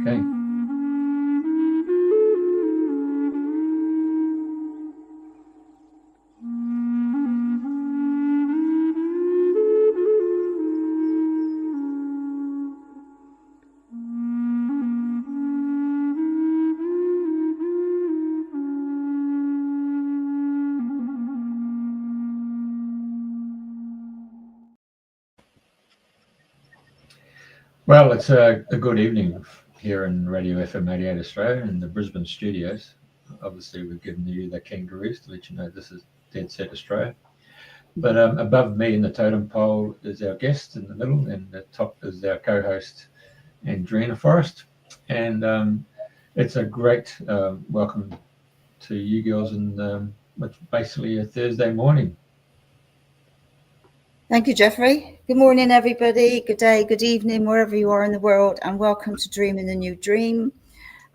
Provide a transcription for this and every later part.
Kay. Well, it's a good evening here in Radio FM 88 Australia in the Brisbane studios. Obviously, we've given you the kangaroos to let you know this is Dead Set Australia. But above me in the totem pole is our guest in the middle, and the top is our co-host, Andrena Forrest. And it's a great welcome to you girls in what's basically a Thursday morning. Thank you, Jeffrey. Good morning, everybody. Good day, good evening, wherever you are in the world, and welcome to Dreaming the New Dream.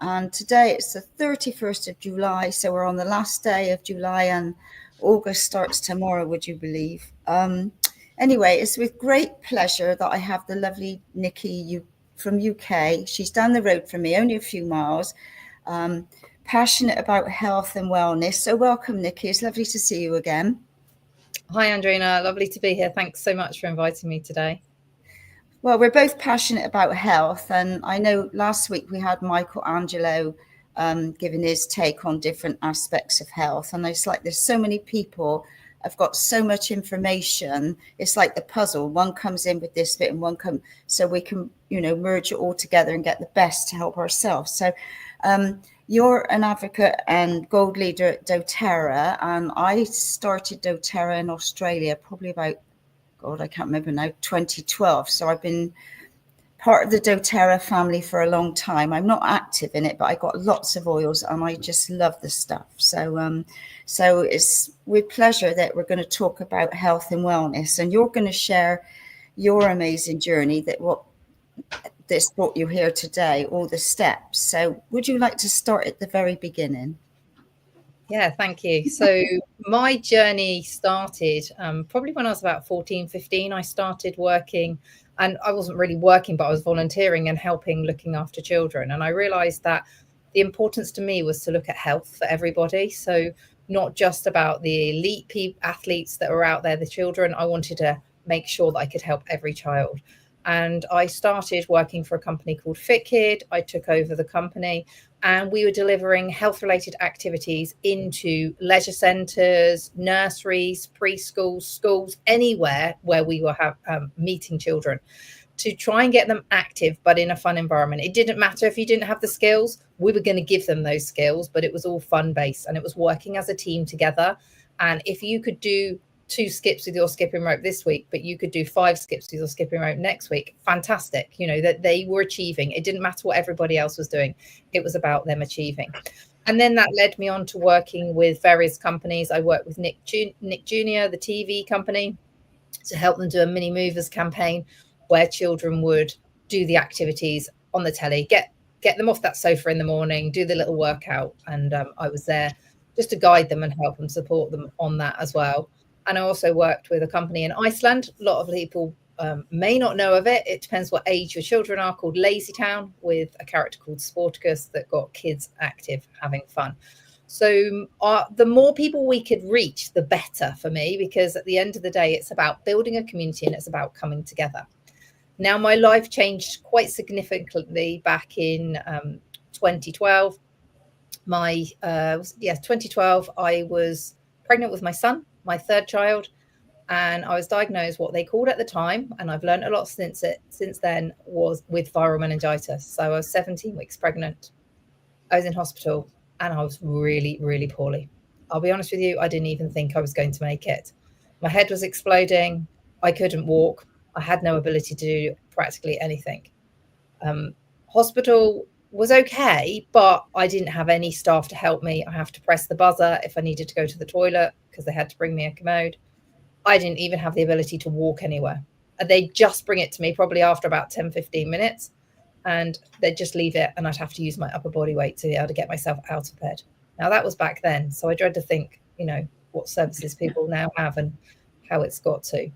And today it's the 31st of July, so we're on the last day of July, and August starts tomorrow, would you believe? Anyway, it's with great pleasure that I have the lovely Nicky from UK. She's down the road from me, only a few miles, passionate about health and wellness. So welcome, Nicky. It's lovely to see you again. Hi, Andrena. Lovely to be here. Thanks so much for inviting me today. Well, we're both passionate about health, and I know last week we had Michelangelo giving his take on different aspects of health, and it's like there's so many people have got so much information. It's like the puzzle. One comes in with this bit and one comes, so we can, merge it all together and get the best to help ourselves. So you're an advocate and gold leader at doTERRA, and I started doTERRA in Australia probably about, I can't remember now, 2012. So I've been part of the doTERRA family for a long time. I'm not active in it, but I got lots of oils and I just love the stuff. So it's with pleasure that we're going to talk about health and wellness, and you're going to share your amazing journey this brought you here today, all the steps. So would you like to start at the very beginning? Yeah, thank you. So my journey started probably when I was about 14, 15. I started working, and I wasn't really working, but I was volunteering and looking after children. And I realized that the importance to me was to look at health for everybody. So not just about the elite athletes that were out there, the children. I wanted to make sure that I could help every child. And I started working for a company called FitKid. I took over the company, and we were delivering health-related activities into leisure centres, nurseries, preschools, schools, anywhere where we were meeting children to try and get them active, but in a fun environment. It didn't matter if you didn't have the skills. We were going to give them those skills, but it was all fun-based, and it was working as a team together. And if you could do 2 skips with your skipping rope this week, but you could do 5 skips with your skipping rope next week, fantastic. That they were achieving. It didn't matter what everybody else was doing. It was about them achieving. And then that led me on to working with various companies. I worked with Nick Jr., the TV company, to help them do a mini movers campaign where children would do the activities on the telly, get them off that sofa in the morning, do the little workout. And I was there just to guide them and help them, support them on that as well. And I also worked with a company in Iceland. A lot of people may not know of it. It depends what age your children are, called Lazy Town, with a character called Sporticus that got kids active, having fun. So the more people we could reach, the better for me, because at the end of the day, it's about building a community and it's about coming together. Now, my life changed quite significantly back in 2012. 2012, I was pregnant with my son, my 3rd child, and I was diagnosed what they called at the time, and I've learned a lot since then, was with viral meningitis. So I was 17 weeks pregnant. I was in hospital and I was really, really poorly. I'll be honest with you, I didn't even think I was going to make it. My head was exploding. I couldn't walk. I had no ability to do practically anything. Hospital was okay, but I didn't have any staff to help me. I have to press the buzzer if I needed to go to the toilet because they had to bring me a commode. I didn't even have the ability to walk anywhere. They just bring it to me probably after about 10, 15 minutes, and they'd just leave it, and I'd have to use my upper body weight to be able to get myself out of bed. Now, that was back then, so I dread to think, what services people now have and how it's got to.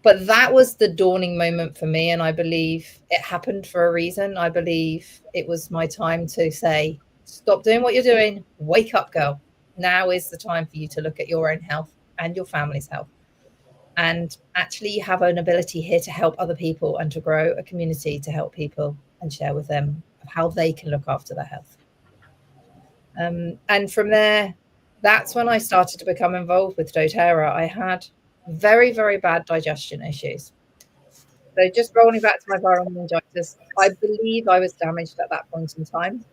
But that was the dawning moment for me. And I believe it happened for a reason. I believe it was my time to say, stop doing what you're doing. Wake up, girl. Now is the time for you to look at your own health and your family's health. And actually, you have an ability here to help other people and to grow a community to help people and share with them how they can look after their health. And from there, that's when I started to become involved with doTERRA. I had very, very bad digestion issues. So just rolling back to my viral meningitis, I believe I was damaged at that point in time.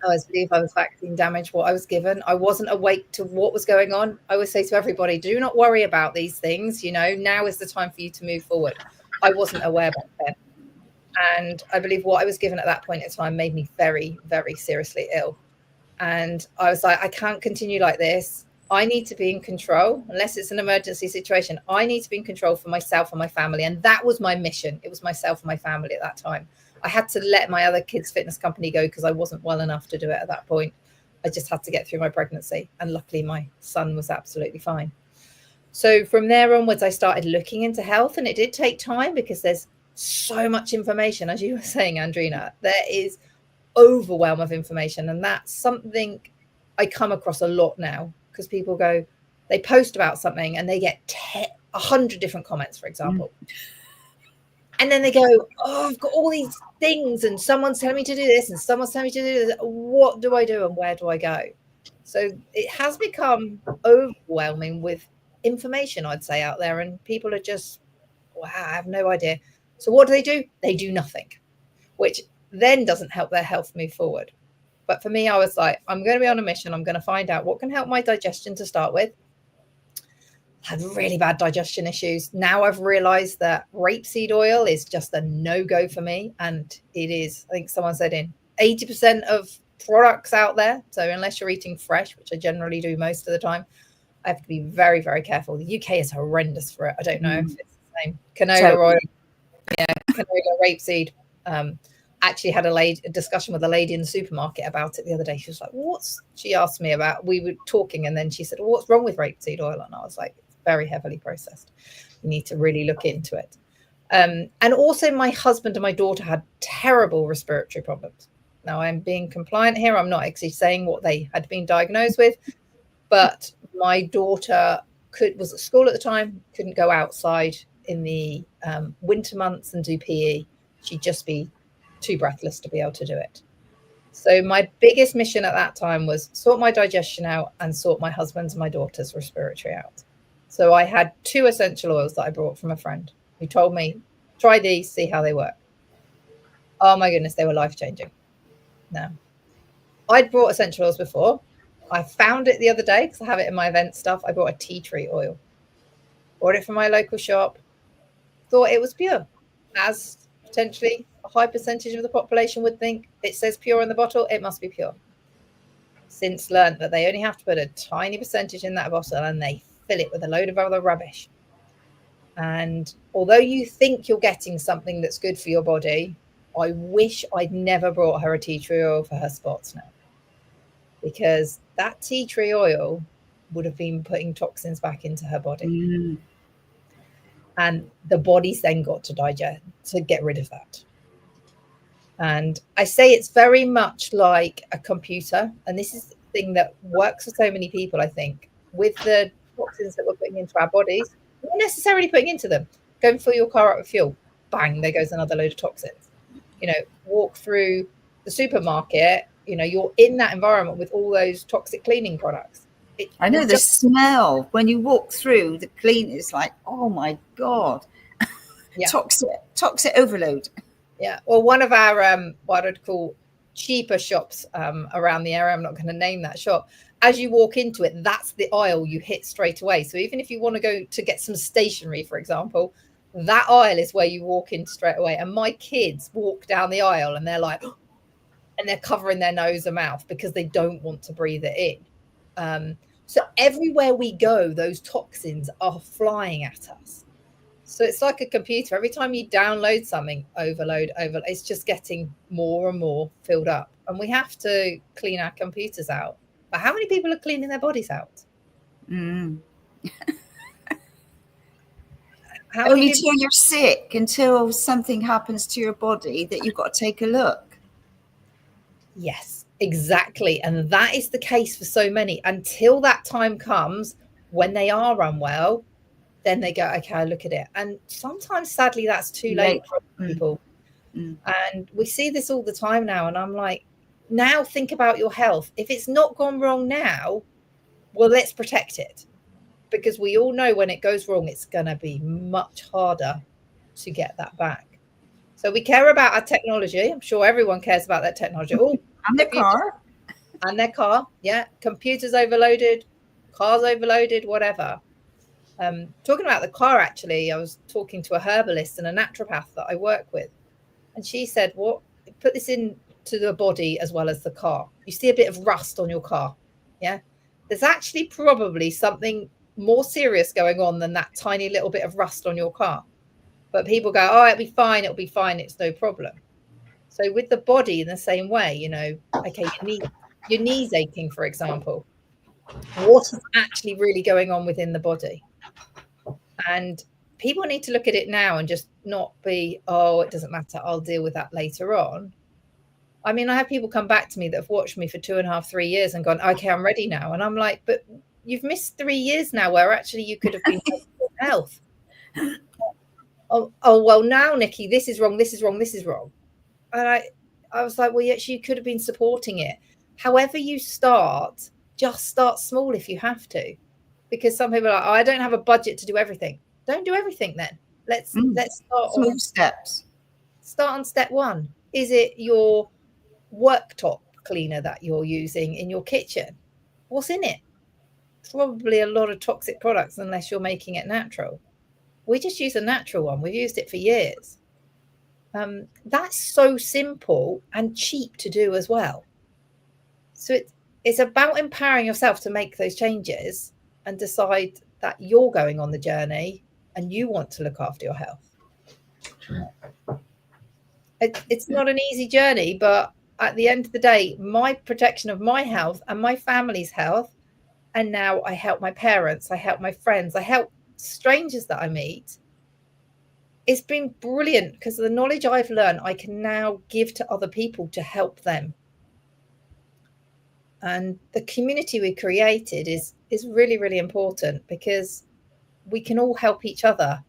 I believe I was vaccine damaged, what I was given. I wasn't awake to what was going on. I always say to everybody, do not worry about these things. You know, now is the time for you to move forward. I wasn't aware back then. And I believe what I was given at that point in time made me very, very seriously ill. And I was like, I can't continue like this. I need to be in control. Unless it's an emergency situation, I need to be in control for myself and my family. And that was my mission. It was myself and my family at that time. I had to let my other kids' fitness company go because I wasn't well enough to do it at that point. I just had to get through my pregnancy. And luckily, my son was absolutely fine. So from there onwards, I started looking into health. And it did take time because there's so much information. As you were saying, Andrena, there is overwhelm of information. And that's something I come across a lot now because people go, they post about something and they get 100 different comments, for example. And then they go, oh, I've got all these things and someone's telling me to do this and someone's telling me to do this. What do I do and where do I go? So it has become overwhelming with information, I'd say, out there. And people are just, wow, I have no idea. So what do? They do nothing, which then doesn't help their health move forward. But for me, I was like, I'm going to be on a mission. I'm going to find out what can help my digestion to start with. I had really bad digestion issues. Now I've realized that rapeseed oil is just a no-go for me. And it is, I think someone said, in 80% of products out there. So unless you're eating fresh, which I generally do most of the time, I have to be very, very careful. The UK is horrendous for it. I don't know if it's the same. Canola oil. Yeah, canola, rapeseed. Actually had a discussion with a lady in the supermarket about it the other day. She was like, she asked me about, we were talking and then she said, well, what's wrong with rapeseed oil? And I was like, it's very heavily processed. You need to really look into it. And also my husband and my daughter had terrible respiratory problems. Now I'm being compliant here. I'm not actually saying what they had been diagnosed with, but my daughter was at school at the time, couldn't go outside in the winter months and do PE. She'd just be too breathless to be able to do it. So my biggest mission at that time was sort my digestion out and sort my husband's and my daughter's respiratory out. So I had 2 essential oils that I brought from a friend who told me, try these, see how they work. Oh my goodness, they were life-changing. Now, I'd brought essential oils before. I found it the other day because I have it in my event stuff. I bought a tea tree oil. Bought it from my local shop. Thought it was pure, as potentially a high percentage of the population would think. It says pure on the bottle, it must be pure. Since learned that they only have to put a tiny percentage in that bottle and they fill it with a load of other rubbish. And although you think you're getting something that's good for your body, I wish I'd never brought her a tea tree oil for her spots now. Because that tea tree oil would have been putting toxins back into her body. And the body's then got to digest, to get rid of that. And I say it's very much like a computer. And this is the thing that works for so many people, I think, with the toxins that we're putting into our bodies, not necessarily putting into them. Go and fill your car up with fuel. Bang, there goes another load of toxins. You know, walk through the supermarket, you know, you're in that environment with all those toxic cleaning products. I know the smell when you walk through the clean is like, oh my God, yeah. toxic overload. Yeah. Well, one of our, what I'd call cheaper shops around the area, I'm not going to name that shop. As you walk into it, that's the aisle you hit straight away. So even if you want to go to get some stationery, for example, that aisle is where you walk in straight away. And my kids walk down the aisle and they're like, and they're covering their nose and mouth because they don't want to breathe it in. So everywhere we go, those toxins are flying at us. So it's like a computer. Every time you download something, overload, it's just getting more and more filled up. And we have to clean our computers out. But how many people are cleaning their bodies out? How Only do till you're sick, until something happens to your body that you've got to take a look. Yes, exactly. And that is the case for so many until that time comes when they are unwell. Then they go, okay, I look at it. And sometimes, sadly, that's too late for people. And we see this all the time now. And I'm like, now think about your health. If it's not gone wrong now, well, let's protect it. Because we all know when it goes wrong, it's going to be much harder to get that back. So we care about our technology. I'm sure everyone cares about that technology. Oh, And the car. And their car. Yeah. Computers overloaded, cars overloaded, whatever. Talking about the car, actually, I was talking to a herbalist and a naturopath that I work with. And she said, what, put this into the body as well as the car. You see a bit of rust on your car. Yeah. There's actually probably something more serious going on than that tiny little bit of rust on your car. But people go, oh, it'll be fine. It'll be fine. It's no problem. So with the body in the same way, you know, okay, your knees aching, for example, what is actually really going on within the body? And people need to look at it now and just not be, oh, it doesn't matter, I'll deal with that later on. I mean, I have people come back to me that have watched me for 2.5, 3 years and gone, okay, I'm ready now. And I'm like, but you've missed 3 years now where actually you could have been health. Oh, well, now, Nicky, this is wrong, this is wrong, this is wrong. And I was like, well, yes, you could have been supporting it. However you start, just start small if you have to. Because some people are like, oh, I don't have a budget to do everything. Don't do everything then. Let's start small steps. Start on step one. Is it your worktop cleaner that you're using in your kitchen? What's in it? Probably a lot of toxic products unless you're making it natural. We just use a natural one. We've used it for years. That's so simple and cheap to do as well. So it's about empowering yourself to make those changes and decide that you're going on the journey and you want to look after your health. It's not an easy journey, but at the end of the day, my protection of my health and my family's health, and now I help my parents, I help my friends, I help strangers that I meet. It's been brilliant because the knowledge I've learned, I can now give to other people to help them. And the community we created is really, really important because we can all help each other.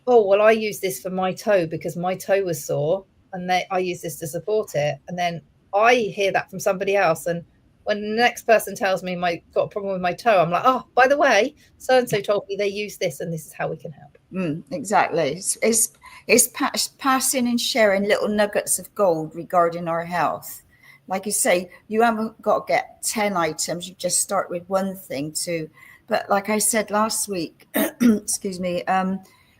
Oh, well, I use this for my toe because my toe was sore and I use this to support it. And then I hear that from somebody else. And when the next person tells me I got a problem with my toe, I'm like, oh, by the way, so-and-so told me they use this and this is how we can help. Exactly. It's passing and sharing little nuggets of gold regarding our health. Like you say, you haven't got to get 10 items. You just start with one thing but like I said last week, excuse me,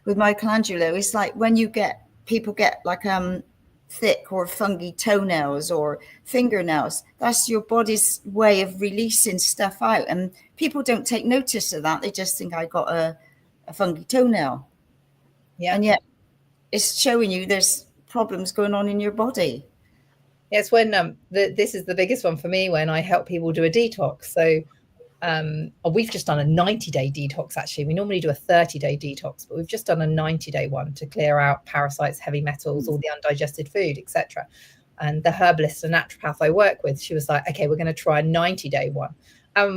with Michelangelo, it's like when people get like thick or funky toenails or fingernails, that's your body's way of releasing stuff out. And people don't take notice of that. They just think I got a funky toenail. Yeah. And yet it's showing you there's problems going on in your body. Yes, when this is the biggest one for me when I help people do a detox. So we've just done a 90-day detox. Actually, we normally do a 30-day detox, but we've just done a 90-day one to clear out parasites, heavy metals, all the undigested food, etc. And the herbalist and naturopath I work with, she was like, okay, we're going to try a 90-day one.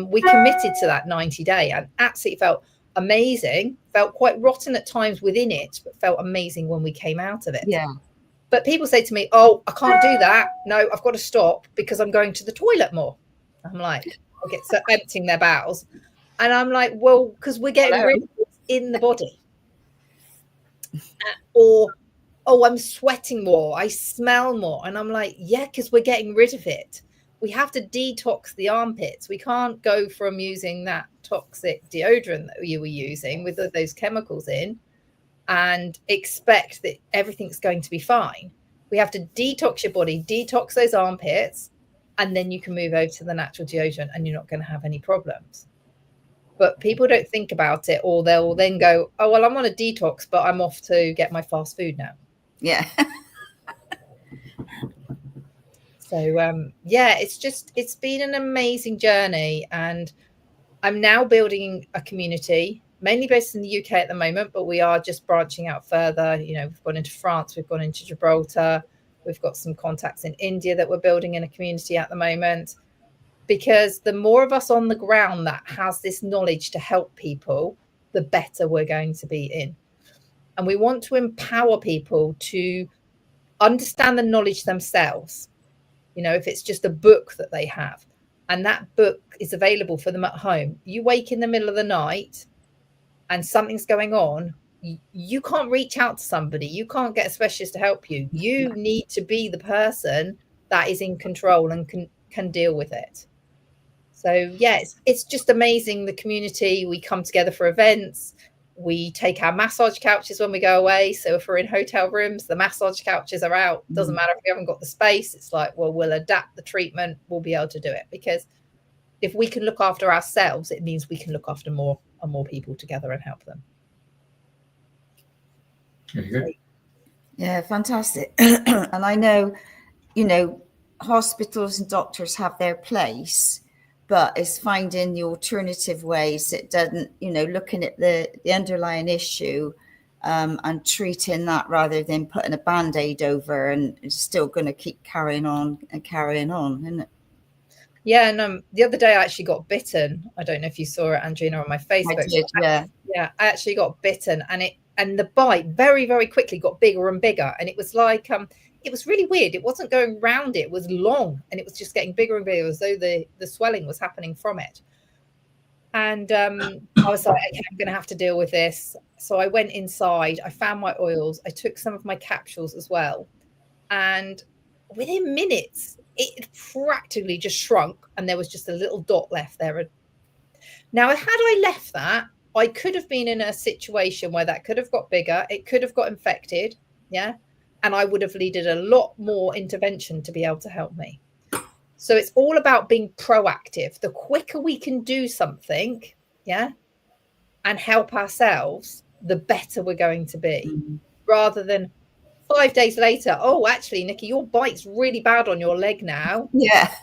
We committed to that 90-day and absolutely felt amazing, felt quite rotten at times within it, but felt amazing when we came out of it. Yeah. But people say to me, oh, I can't do that. No, I've got to stop because I'm going to the toilet more. I'm like, okay, so emptying their bowels. And I'm like, well, because we're getting rid of it in the body. Or, oh, I'm sweating more. I smell more. And I'm like, yeah, because we're getting rid of it. We have to detox the armpits. We can't go from using that toxic deodorant that you were using with those chemicals in and expect that everything's going to be fine. We have to detox your body, detox those armpits, and then you can move over to the natural deodorant and you're not going to have any problems. But people don't think about it, or they'll then go, oh, well, I'm on a detox, but I'm off to get my fast food now. Yeah. So, yeah, it's been an amazing journey. And I'm now building a community mainly based in the UK at the moment, but we are just branching out further. You know, we've gone into France, we've gone into Gibraltar, we've got some contacts in India that we're building in a community at the moment. Because the more of us on the ground that has this knowledge to help people, the better we're going to be in. And we want to empower people to understand the knowledge themselves. You know, if it's just a book that they have, and that book is available for them at home, you wake in the middle of the night and something's going on, you can't reach out to somebody, you can't get a specialist to help you. You need to be the person that is in control and can deal with it. So yeah, it's just amazing, the community. We come together for events, we take our massage couches when we go away. So if we're in hotel rooms, the massage couches are out. Doesn't matter if we haven't got the space. It's like, well, we'll adapt the treatment, we'll be able to do it. Because if we can look after ourselves, it means we can look after more and more people together and help them. Very good. Yeah, fantastic. And I know, you know, hospitals and doctors have their place, but it's finding the alternative ways that doesn't, you know, looking at the underlying issue and treating that rather than putting a Band-Aid over, and it's still going to keep carrying on, isn't it? Yeah, and the other day I actually got bitten. I don't know if you saw it, Andrena, on my Facebook. I did, yeah. I actually got bitten, and the bite very, very quickly got bigger and bigger. And it was like, it was really weird. It wasn't going round, it was long, and it was just getting bigger and bigger, as though the swelling was happening from it. And I was like, okay, I'm going to have to deal with this. So I went inside, I found my oils, I took some of my capsules as well. And within minutes, it practically just shrunk, and there was just a little dot left there. Now, had I left that, I could have been in a situation where that could have got bigger, it could have got infected, yeah, and I would have needed a lot more intervention to be able to help me. So it's all about being proactive. The quicker we can do something, yeah, and help ourselves, the better we're going to be, rather than 5 days later, oh, actually, Nicky, your bite's really bad on your leg now. Yeah.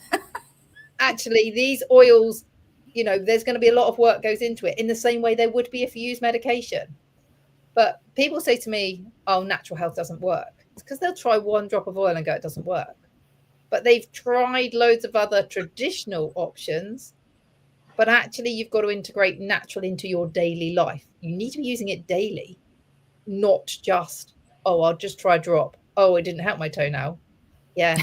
Actually, these oils, you know, there's going to be a lot of work goes into it, in the same way there would be if you use medication. But people say to me, oh, natural health doesn't work. It's because they'll try one drop of oil and go, it doesn't work. But they've tried loads of other traditional options. But actually, you've got to integrate natural into your daily life. You need to be using it daily, not just, oh, I'll just try a drop. Oh, it didn't help my toenail. Yeah,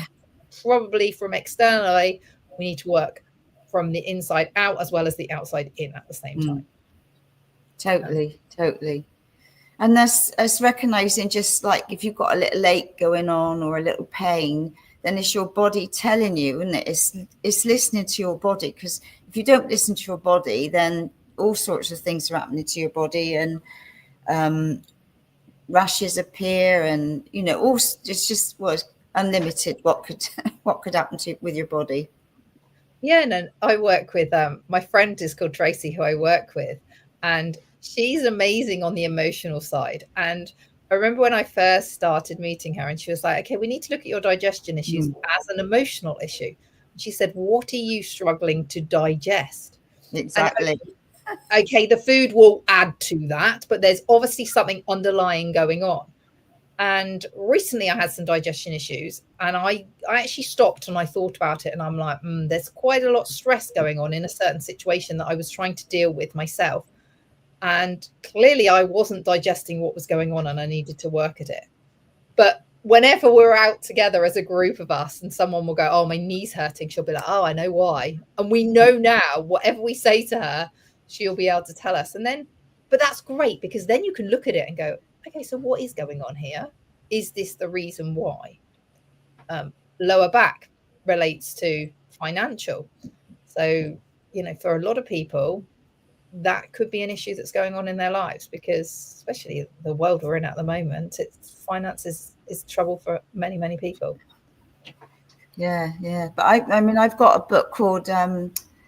probably from externally, we need to work from the inside out as well as the outside in at the same time. Totally. And that's recognizing, just like if you've got a little ache going on or a little pain, then it's your body telling you, isn't it? It's listening to your body, because if you don't listen to your body, then all sorts of things are happening to your body, and rashes appear, and you know, it's just unlimited what could happen with your body. Yeah, and I work with my friend is called Tracy, who I work with, and she's amazing on the emotional side. And I remember when I first started meeting her, and she was like, okay, we need to look at your digestion issues as an emotional issue. And she said, what are you struggling to digest? Exactly. Okay, the food will add to that, but there's obviously something underlying going on. And recently I had some digestion issues, and I actually stopped and I thought about it, and I'm like, there's quite a lot of stress going on in a certain situation that I was trying to deal with myself. And clearly I wasn't digesting what was going on, and I needed to work at it. But whenever we're out together as a group of us and someone will go, oh, my knee's hurting, she'll be like, oh, I know why. And we know now, whatever we say to her, she'll be able to tell us. And then, but that's great, because then you can look at it and go, okay, so what is going on here? Is this the reason why? Lower back relates to financial. So, you know, for a lot of people, that could be an issue that's going on in their lives, because especially the world we're in at the moment, finance is trouble for many, many people. Yeah. But I mean, I've got a book called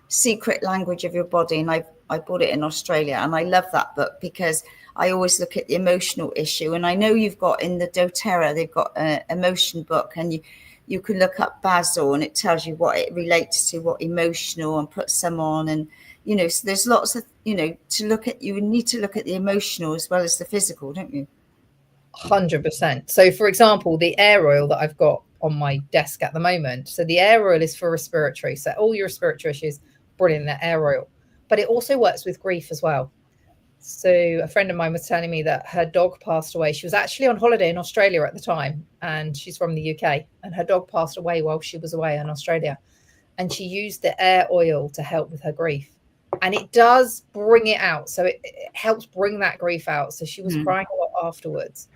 Secret Language of Your Body, and I bought it in Australia, and I love that book because I always look at the emotional issue. And I know you've got in the doTERRA, they've got an emotion book, and you can look up basil, and it tells you what it relates to, what emotional, and put some on. And So there's lots of, to look at, you need to look at the emotional as well as the physical, don't you? 100%. So for example, the air oil that I've got on my desk at the moment. So the air oil is for respiratory. So all your respiratory issues, brilliant, that air oil. But it also works with grief as well. So a friend of mine was telling me that her dog passed away. She was actually on holiday in Australia at the time, and she's from the UK, and her dog passed away while she was away in Australia. And she used the air oil to help with her grief. And it does bring it out. So it helps bring that grief out. So she was crying a lot afterwards.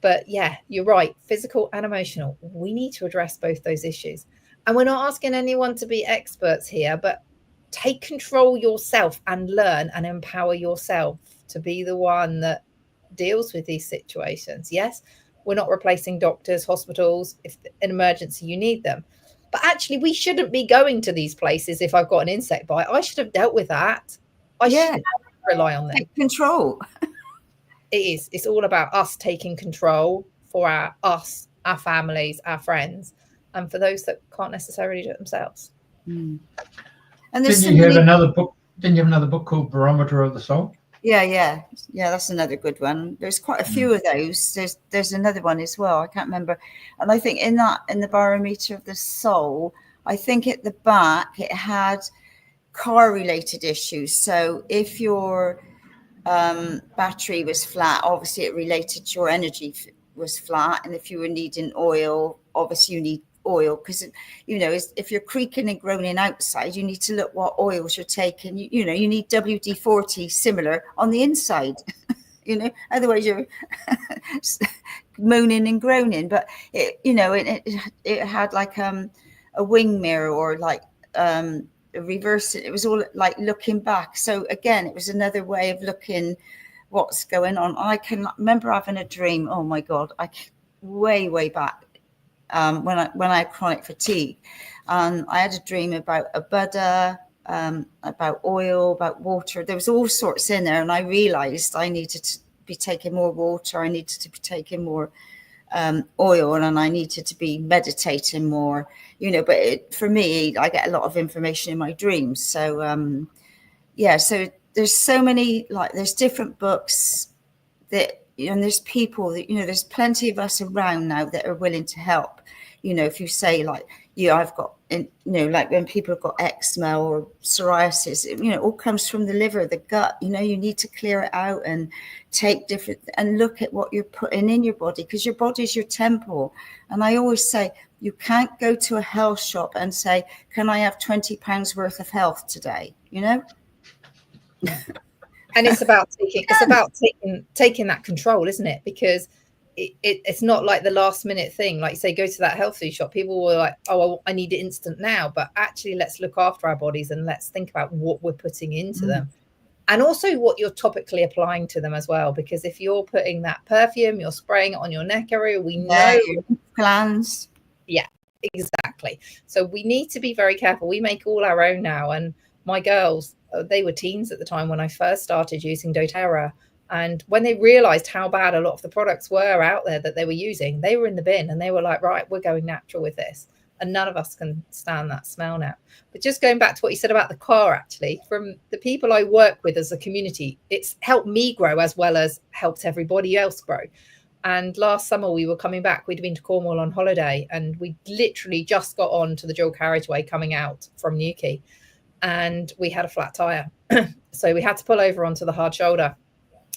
But yeah, you're right. Physical and emotional. We need to address both those issues. And we're not asking anyone to be experts here, but take control yourself and learn and empower yourself to be the one that deals with these situations. Yes, we're not replacing doctors, hospitals. If an emergency, you need them. But actually, we shouldn't be going to these places if I've got an insect bite. I should have dealt with that. I shouldn't rely on them. Take control. It is. It's all about us taking control for our families, our friends, and for those that can't necessarily do it themselves. And Didn't you have another book? Didn't you have another book called Barometer of the Soul? Yeah. That's another good one. There's quite a few of those. There's another one as well. I can't remember. And I think in the Barometer of the Soul, I think at the back it had car-related issues. So if your battery was flat, obviously it related to your energy was flat, and if you were needing oil, obviously you need oil, because if you're creaking and groaning outside, you need to look what oils you're taking. You need WD-40 similar on the inside. Otherwise you're moaning and groaning. But it had like a wing mirror, or like reverse it. It was all like looking back. So again, it was another way of looking what's going on. I can remember having a dream. Oh my God, way back when I had chronic fatigue. I had a dream about a Buddha, about oil, about water. There was all sorts in there, and I realized I needed to be taking more water. I needed to be taking more oil, and I needed to be meditating more, but for me, I get a lot of information in my dreams. So, so there's so many, there's different books that, and there's people that, there's plenty of us around now that are willing to help. If you say I've got, like when people have got eczema or psoriasis, it all comes from the liver, the gut. You need to clear it out and take different, and look at what you're putting in your body, because your body is your temple. And I always say, you can't go to a health shop and say, can I have £20 worth of health today? And it's about taking that control, isn't it? Because it's not like the last minute thing. Like you say, go to that health food shop. People were like, oh, well, I need it instant now. But actually, let's look after our bodies and let's think about what we're putting into them. And also what you're topically applying to them as well. Because if you're putting that perfume, you're spraying it on your neck area, we know glands. Yeah, exactly. So we need to be very careful. We make all our own now. And my girls, they were teens at the time when I first started using doTERRA. And when they realized how bad a lot of the products were out there that they were using, they were in the bin, and they were like, right, we're going natural with this. And none of us can stand that smell now. But just going back to what you said about the car, actually, from the people I work with as a community, it's helped me grow as well as helped everybody else grow. And last summer we were coming back. We'd been to Cornwall on holiday, and we literally just got on to the dual carriageway coming out from Newquay, and we had a flat tire. So we had to pull over onto the hard shoulder.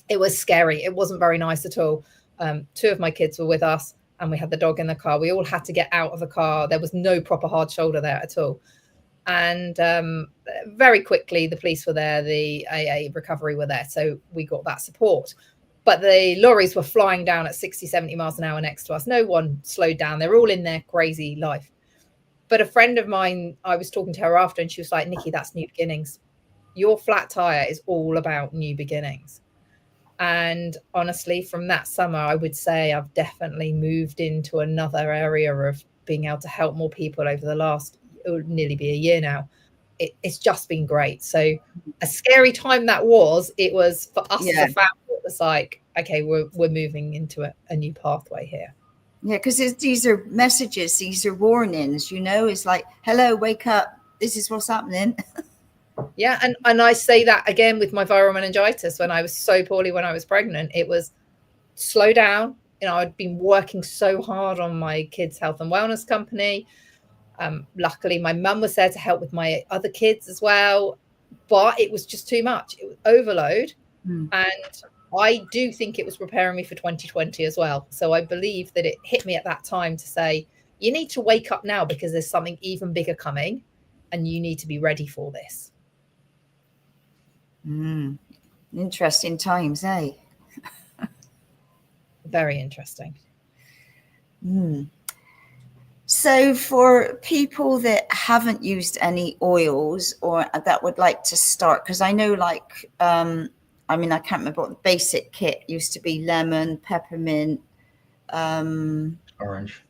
It was scary. It wasn't very nice at all. 2 of my kids were with us, and we had the dog in the car. We all had to get out of the car. There was no proper hard shoulder there at all. And very quickly, the police were there, the AA recovery were there. So we got that support. But the lorries were flying down at 60, 70 miles an hour next to us. No one slowed down. They're all in their crazy life. But a friend of mine, I was talking to her after, and she was like, Nicky, that's new beginnings. Your flat tire is all about new beginnings. And honestly, from that summer, I would say I've definitely moved into another area of being able to help more people over the last, it would nearly be a year now. It's just been great. So a scary time that was, it was for us as a family, it was like, okay, we're moving into a new pathway here. Yeah, because these are messages, these are warnings, it's like, hello, wake up, this is what's happening. Yeah, and I say that again with my viral meningitis. When I was so poorly when I was pregnant, it was slow down. I'd been working so hard on my kids' health and wellness company. Luckily, my mum was there to help with my other kids as well, but it was just too much. It was overload, and I do think it was preparing me for 2020 as well. So I believe that it hit me at that time to say, you need to wake up now because there's something even bigger coming, and you need to be ready for this. Interesting times, eh? Very interesting. So for people that haven't used any oils or that would like to start, because I know I can't remember what the basic kit used to be: lemon, peppermint, Orange.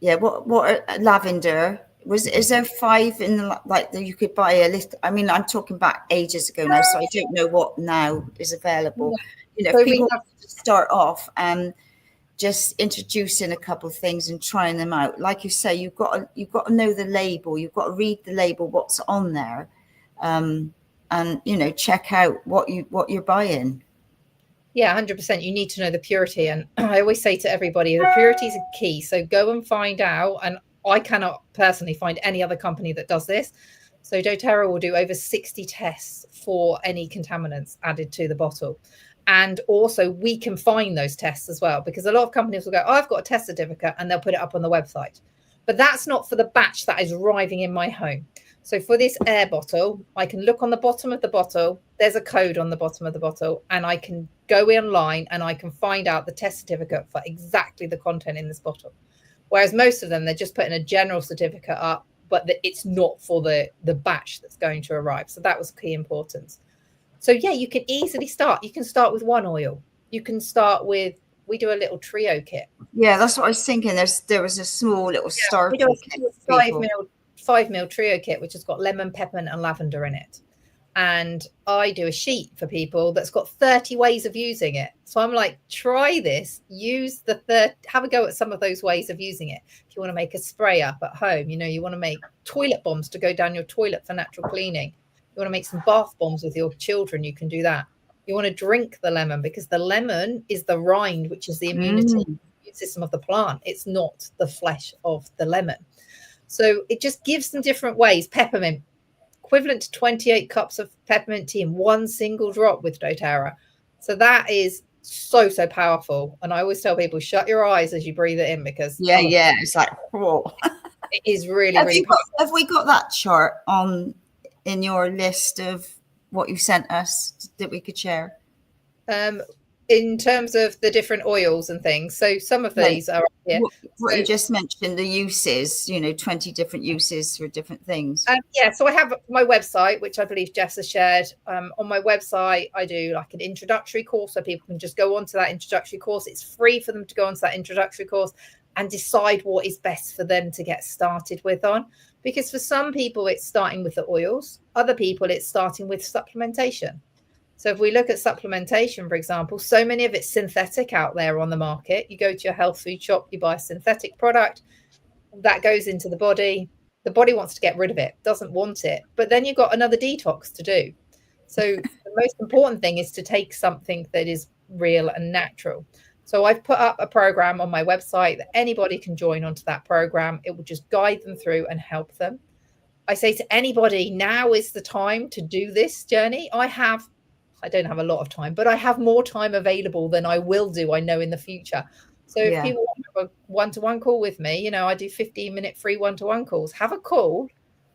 Yeah, what are, lavender. Is there 5 in the that you could buy a list? I mean, I'm talking back ages ago now, so I don't know what now is available. So if people want to start off and just introducing a couple of things and trying them out, like you say, you've got to know the label. You've got to read the label, what's on there, and check out what you're buying. Yeah, 100%. You need to know the purity. And I always say to everybody, the purity is a key. So go and find out. And I cannot personally find any other company that does this. So doTERRA will do over 60 tests for any contaminants added to the bottle. And also we can find those tests as well, because a lot of companies will go, I've got a test certificate, and they'll put it up on the website. But that's not for the batch that is arriving in my home. So for this air bottle, I can look on the bottom of the bottle. There's a code on the bottom of the bottle, and I can go online and I can find out the test certificate for exactly the content in this bottle. Whereas most of them, they're just putting a general certificate up, but it's not for the batch that's going to arrive. So that was key importance. So yeah, you can easily start. You can start with one oil. You can start with, we do a little trio kit. Yeah, that's what I was thinking. There was a small little starter kit. 5 ml trio kit, which has got lemon, peppermint, and lavender in it. And I do a sheet for people that's got 30 ways of using it. So I'm like, try this, have a go at some of those ways of using it. If you want to make a spray up at home, you want to make toilet bombs to go down your toilet for natural cleaning. You want to make some bath bombs with your children, you can do that. You want to drink the lemon, because the lemon is the rind, which is the immunity system of the plant. It's not the flesh of the lemon. So it just gives them different ways. Peppermint, equivalent to 28 cups of peppermint tea in one single drop with doTERRA. So that is so powerful. And I always tell people, shut your eyes as you breathe it in, because it's like, whoa. It is really powerful. Have we got that chart in your list of what you sent us that we could share? In terms of the different oils and things. So some of these are here. What you just mentioned, the uses, 20 different uses for different things. So I have my website, which I believe Jess has shared. On my website, I do like an introductory course, so people can just go onto that introductory course. It's free for them to go onto that introductory course and decide what is best for them to get started with on. Because for some people, it's starting with the oils. Other people, it's starting with supplementation. So if we look at supplementation, for example, so many of it's synthetic out there on the market. You go to your health food shop, you buy a synthetic product that goes into the body. The body wants to get rid of it, doesn't want it. But then you've got another detox to do. So the most important thing is to take something that is real and natural. So I've put up a program on my website that anybody can join onto that program. It will just guide them through and help them. I say to anybody, now is the time to do this journey. I don't have a lot of time, but I have more time available than I will do, I know, in the future. So if people want to have a one-to-one call with me, I do 15-minute free one-to-one calls. Have a call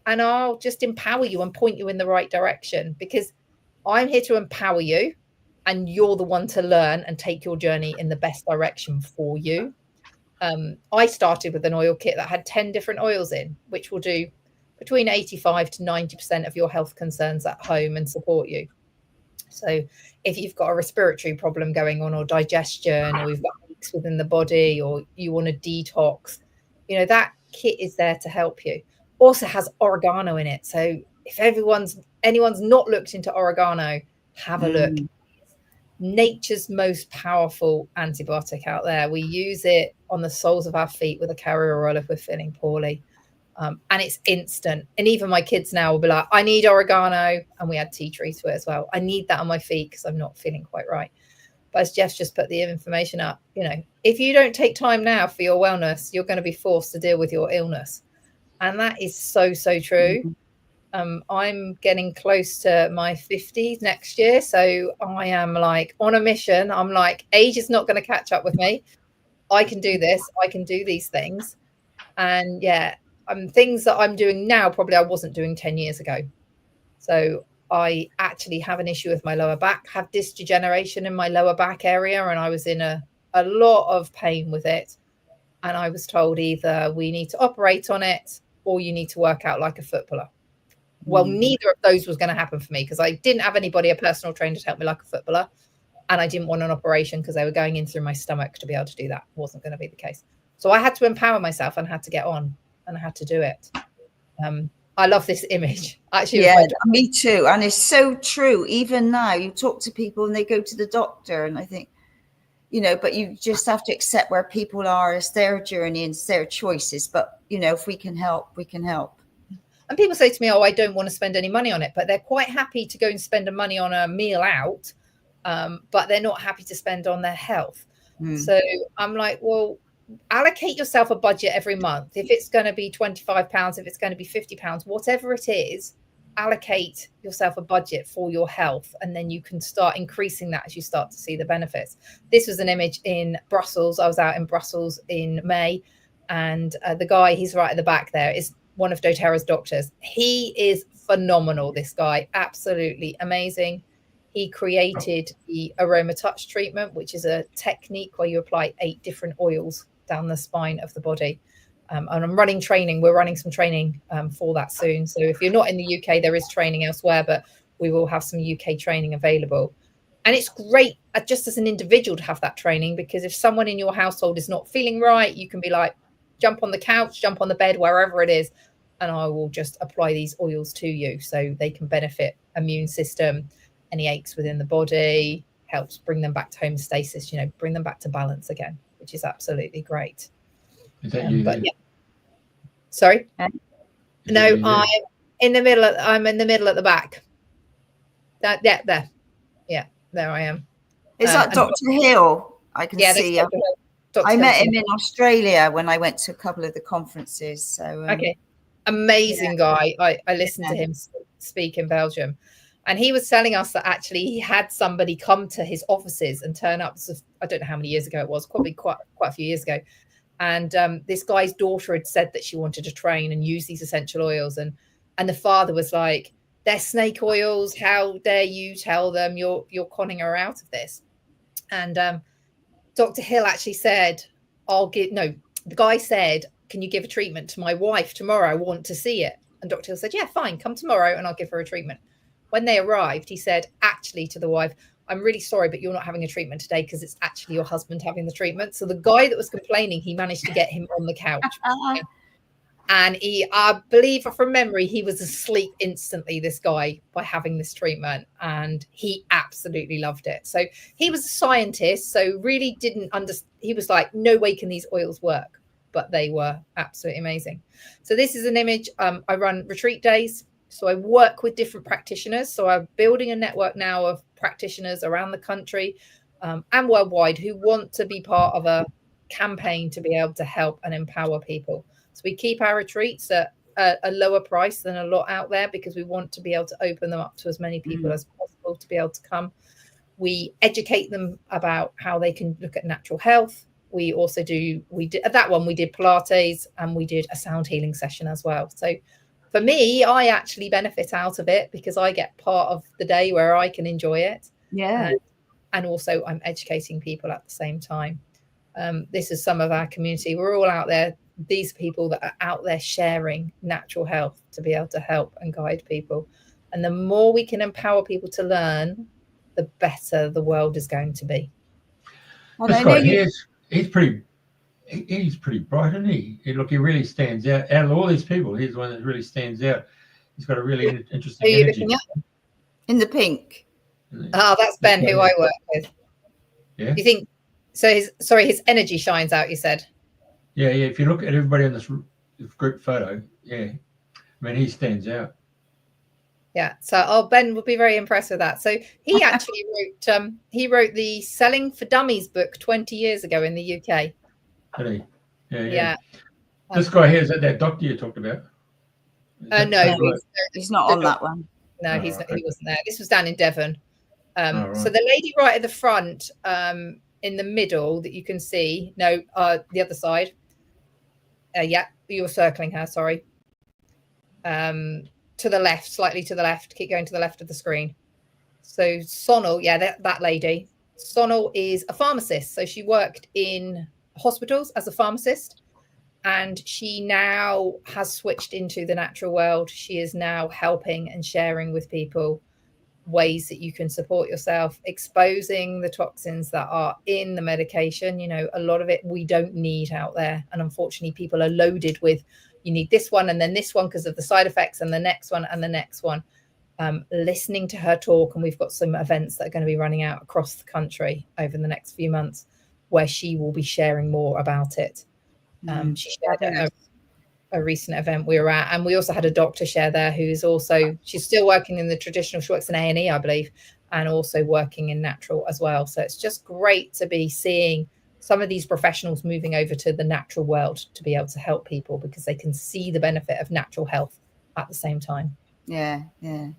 and I'll just empower you and point you in the right direction, because I'm here to empower you and you're the one to learn and take your journey in the best direction for you. I started with an oil kit that had 10 different oils in, which will do between 85 to 90% of your health concerns at home and support you. So if you've got a respiratory problem going on, or digestion, or you've got leaks within the body, or you want to detox, that kit is there to help you. Also has oregano in it. So if anyone's not looked into oregano, have a look. Nature's most powerful antibiotic out there. We use it on the soles of our feet with a carrier oil if we're feeling poorly. And it's instant. And even my kids now will be like, I need oregano. And we add tea tree to it as well. I need that on my feet because I'm not feeling quite right. But as Jeff's just put the information up, you know, if you don't take time now for your wellness, you're going to be forced to deal with your illness. And that is so, so true. I'm getting close to my 50s next year. So I am like on a mission. I'm like, age is not going to catch up with me. I can do this. I can do these things. And yeah, things that I'm doing now, probably I wasn't doing 10 years ago. So I actually have an issue with my lower back, have disc degeneration in my lower back area. And I was in a lot of pain with it. And I was told either we need to operate on it or you need to work out like a footballer. Well, neither of those was going to happen for me because I didn't have anybody, a personal trainer, to help me like a footballer. And I didn't want an operation because they were going in through my stomach to be able to do that. It wasn't going to be the case. So I had to empower myself and had to get on and I had to do it. I love this image. Actually, yeah, me too. And it's so true. Even now, you talk to people and they go to the doctor, and I think, you know, but you just have to accept where people are. It's their journey and it's their choices. But, you know, if we can help, we can help. And people say to me, oh, I don't want to spend any money on it, but they're quite happy to go and spend the money on a meal out, but they're not happy to spend on their health. So I'm like, well, allocate yourself a budget every month. If it's going to be £25, if it's going to be £50, whatever it is, allocate yourself a budget for your health. And then you can start increasing that as you start to see the benefits. This was an image in Brussels. I was out in Brussels in May, and the guy, he's right at the back there, is one of doTERRA's doctors. He is phenomenal, this guy, absolutely amazing. He created the aroma touch treatment, which is a technique where you apply 8 different oils down the spine of the body. And I'm running training. We're running some training for that soon. So if you're not in the UK, there is training elsewhere, but we will have some UK training available. And it's great just as an individual to have that training, because if someone in your household is not feeling right, you can be like, jump on the couch, jump on the bed, wherever it is, and I will just apply these oils to you so they can benefit immune system, any aches within the body, helps bring them back to homeostasis, you know, bring them back to balance again, which is absolutely great. Is that you? But yeah. Sorry? No, I'm in the middle at the back. Yeah, there. Yeah, there I am. Is that Dr. Hill? I can see. Dr. I met him in Australia when I went to a couple of the conferences. So okay. Amazing guy. I listened to him speak in Belgium, and he was telling us that actually he had somebody come to his offices and turn up. So I don't know how many years ago it was, probably quite a few years ago. And this guy's daughter had said that she wanted to train and use these essential oils, and the father was like, "They're snake oils. How dare you tell them you're conning her out of this?" And Dr. Hill actually said, the guy said, "Can you give a treatment to my wife tomorrow? I want to see it." And Dr. Hill said, "Yeah, fine, come tomorrow and I'll give her a treatment." When they arrived, he said, actually, to the wife, "I'm really sorry, but you're not having a treatment today because it's actually your husband having the treatment." So the guy that was complaining, he managed to get him on the couch. And I believe from memory, he was asleep instantly, this guy, by having this treatment. And he absolutely loved it. So he was a scientist, so really didn't understand. He was like, no way can these oils work. But they were absolutely amazing. So this is an image. I run retreat days. So I work with different practitioners. So I'm building a network now of practitioners around the country and worldwide who want to be part of a campaign to be able to help and empower people. So we keep our retreats at a lower price than a lot out there because we want to be able to open them up to as many people as possible to be able to come. We educate them about how they can look at natural health. We also did Pilates, and we did a sound healing session as well. So for me, I actually benefit out of it because I get part of the day where I can enjoy it. Yeah. And also I'm educating people at the same time. This is some of our community. We're all out there. These people that are out there sharing natural health to be able to help and guide people. And the more we can empower people to learn, the better the world is going to be. Well, I know he's pretty bright, isn't he? Look, he really stands out. Out of all these people, he's the one that really stands out. He's got a really interesting energy. In the pink. Oh, that's Ben, who I work with. Yeah. You think so? His energy shines out, you said? Yeah. If you look at everybody on this group photo. Yeah, I mean, he stands out. Yeah. So, Ben will be very impressed with that. So he actually wrote the Selling for Dummies book 20 years ago in the UK. Did he? Yeah. This guy here, is that doctor you talked about? No, he's not on that one. No, he wasn't there. This was down in Devon. Right. So the lady right at the front, in the middle that you can see, the other side. Yeah, you're circling her, sorry. To the left, slightly to the left. Keep going to the left of the screen. So Sonal, that lady. Sonal is a pharmacist. So she worked in hospitals as a pharmacist, and she now has switched into the natural world. She is now helping and sharing with people ways that you can support yourself, exposing the toxins that are in the medication. A lot of it we don't need out there, and unfortunately people are loaded with, you need this one and then this one because of the side effects, and the next one and the next one. Listening to her talk, and we've got some events that are going to be running out across the country over the next few months where she will be sharing more about it. She shared at a recent event we were at, and we also had a doctor share there she's still working in the traditional, she works in A&E, I believe, and also working in natural as well. So it's just great to be seeing some of these professionals moving over to the natural world to be able to help people, because they can see the benefit of natural health at the same time. Yeah. No,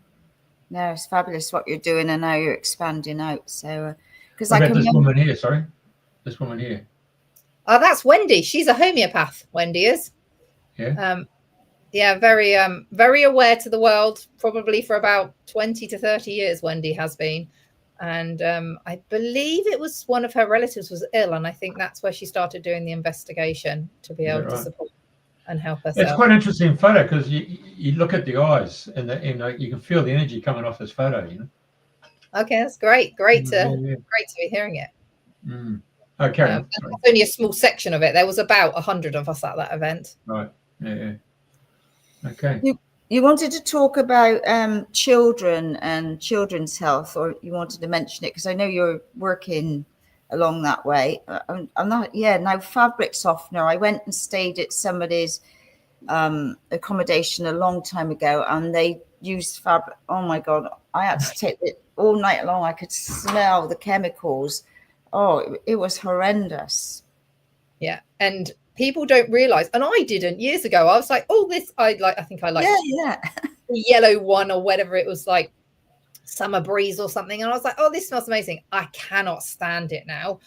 it's fabulous what you're doing, and now you're expanding out. So, because woman here, sorry, this woman here. Oh, that's Wendy. She's a homeopath. Wendy is. Yeah. Very, very aware to the world. Probably for about 20 to 30 years, Wendy has been. And I believe it was one of her relatives was ill, and I think that's where she started doing the investigation to be able to support and help herself. It's quite an interesting photo, because you look at the eyes, and you can feel the energy coming off this photo. Okay, that's great. Great to be hearing it. Okay. That's only a small section of it. There was about 100 of us at that event. Right. Yeah. Okay. You wanted to talk about children and children's health, or you wanted to mention it because I know you're working along that way. I'm not. Yeah. Now, fabric softener. I went and stayed at somebody's accommodation a long time ago, and they used fabric. Oh my God! I had to take it all night long. I could smell the chemicals. Oh, it was horrendous. Yeah, and people don't realize, and I didn't years ago. I was like, oh, this I think I like the yellow one or whatever it was, like Summer Breeze or something. And I was like, oh, this smells amazing. I cannot stand it now.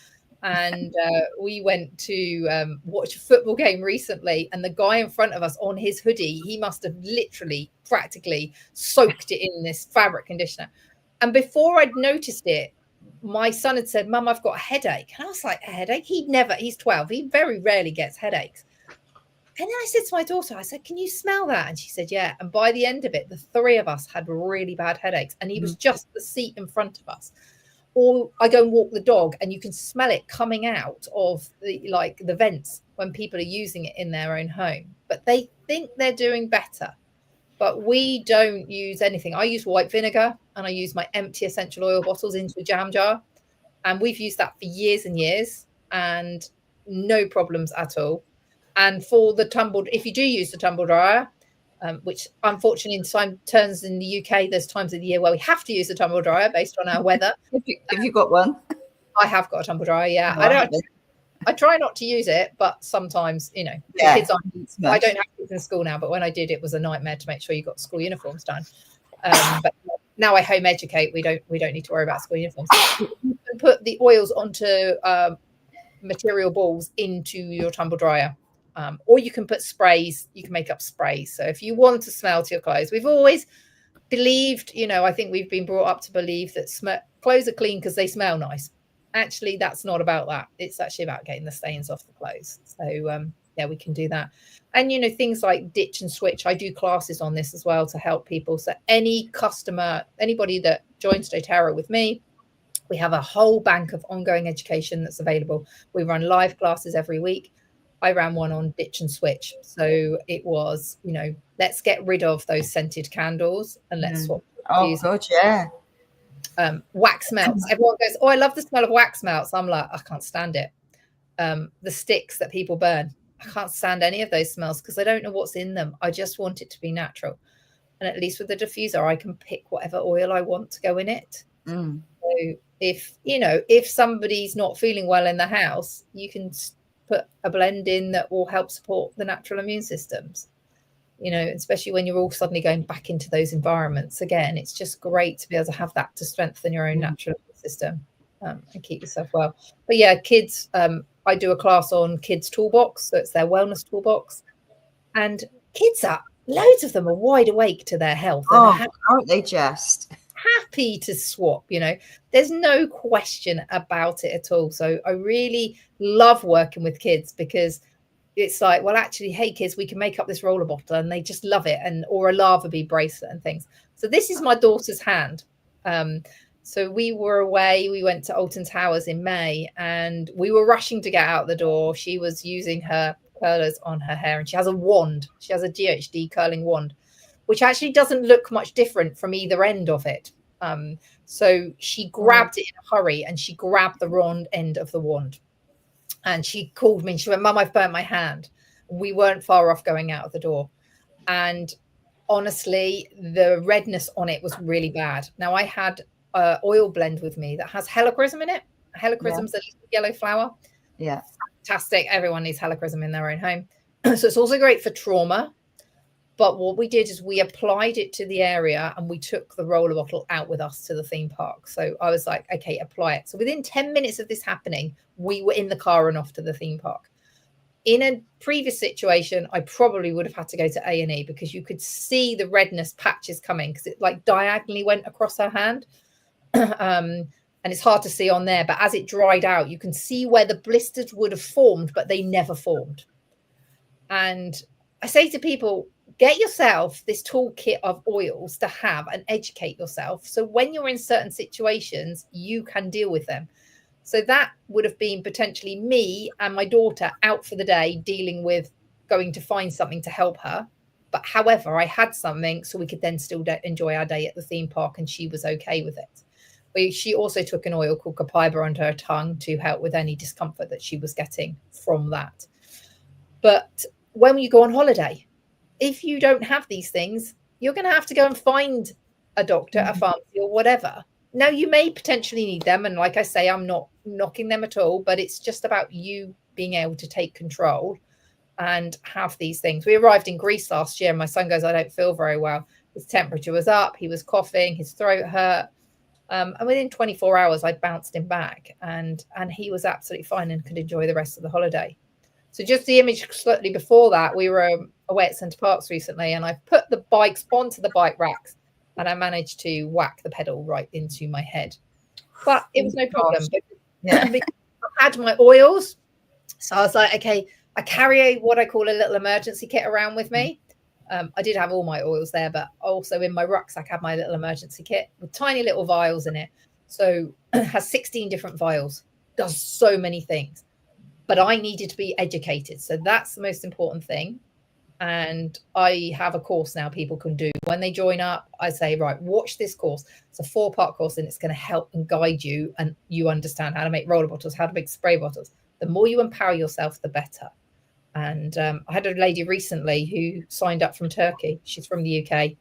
And we went to watch a football game recently, and the guy in front of us on his hoodie, he must have literally practically soaked it in this fabric conditioner. And before I'd noticed it, my son had said, Mum, I've got a headache. And I was like, a headache? He's 12. He very rarely gets headaches. And then I said to my daughter, I said, can you smell that? And she said, yeah. And by the end of it, the three of us had really bad headaches. And he was just the seat in front of us. Or I go and walk the dog, and you can smell it coming out of the vents when people are using it in their own home. But they think they're doing better. But we don't use anything. I use white vinegar, and I use my empty essential oil bottles into a jam jar. And we've used that for years and years, and no problems at all. And for the if you do use the tumble dryer, which unfortunately in turns in the UK, there's times of the year where we have to use a tumble dryer based on our weather. Have you got one? I have got a tumble dryer, yeah. Oh, I try not to use it, but sometimes, kids I don't have kids in school now, but when I did, it was a nightmare to make sure you got school uniforms done. But now I home educate. We don't need to worry about school uniforms. You can put the oils onto material balls into your tumble dryer. Or you can put sprays. You can make up sprays. So if you want to smell to your clothes, we've always believed, I think we've been brought up to believe that clothes are clean because they smell nice. Actually, that's not about that. It's actually about getting the stains off the clothes. So we can do that. And things like ditch and switch. I do classes on this as well to help people. So anybody that joins doTERRA with me, we have a whole bank of ongoing education that's available. We run live classes every week. I ran one on ditch and switch. So it was, let's get rid of those scented candles and let's swap. Oh, God, yeah. Wax melts. Everyone goes, oh, I love the smell of wax melts. I'm like, I can't stand it. The sticks that people burn, I can't stand any of those smells because I don't know what's in them. I just want it to be natural. And at least with the diffuser, I can pick whatever oil I want to go in it. So if somebody's not feeling well in the house, you can put a blend in that will help support the natural immune systems, especially when you're all suddenly going back into those environments again. It's just great to be able to have that to strengthen your own natural immune system and keep yourself well. But yeah, kids, I do a class on kids toolbox, so it's their wellness toolbox, and kids loads of them are wide awake to their health. Aren't they just happy to swap? There's no question about it at all. So I really love working with kids because it's like, well, actually, hey kids, we can make up this roller bottle, and they just love it, or a lava bead bracelet and things. So this is my daughter's hand. So we were away, we went to Alton Towers in May, and we were rushing to get out the door. She was using her curlers on her hair, and she has a wand. She has a GHD curling wand, which actually doesn't look much different from either end of it. So she grabbed it in a hurry, and she grabbed the wrong end of the wand. And she called me and she went, "Mum, I've burnt my hand." We weren't far off going out of the door. And honestly, the redness on it was really bad. Now, I had an oil blend with me that has helichrysum in it. Helichrysum's a little yellow flower. Yeah. Fantastic. Everyone needs helichrysum in their own home. So it's also great for trauma. But what we did is we applied it to the area, and we took the roller bottle out with us to the theme park. So I was like, okay, apply it. So within 10 minutes of this happening, we were in the car and off to the theme park. In a previous situation, I probably would have had to go to A&E because you could see the redness patches coming because it like diagonally went across her hand. And it's hard to see on there, but as it dried out, you can see where the blisters would have formed, but they never formed. And I say to people, get yourself this toolkit of oils to have and educate yourself. So when you're in certain situations, you can deal with them. So that would have been potentially me and my daughter out for the day dealing with going to find something to help her. But however, I had something so we could then still enjoy our day at the theme park, and she was okay with it. She also took an oil called copaiba under her tongue to help with any discomfort that she was getting from that. But when you go on holiday, if you don't have these things, you're going to have to go and find a doctor, a pharmacy or whatever. Now, you may potentially need them. And like I say, I'm not knocking them at all, but it's just about you being able to take control and have these things. We arrived in Greece last year. And my son goes, "I don't feel very well." His temperature was up. He was coughing. His throat hurt. And within 24 hours, I bounced him back and he was absolutely fine and could enjoy the rest of the holiday. So just the image slightly before that, we were away at Centre Parks recently, and I put the bikes onto the bike racks, and I managed to whack the pedal right into my head. But it was no problem. I had my oils. So I was like, okay, I carry what I call a little emergency kit around with me. I did have all my oils there, but also in my rucksack, I had my little emergency kit with tiny little vials in it. So it has 16 different vials, does so many things. But I needed to be educated. So that's the most important thing. And I have a course now people can do. When they join up, I say, right, watch this course. It's a 4-part course, and it's going to help and guide you. And you understand how to make roller bottles, how to make spray bottles. The more you empower yourself, the better. And I had a lady recently who signed up from Turkey. She's from the UK,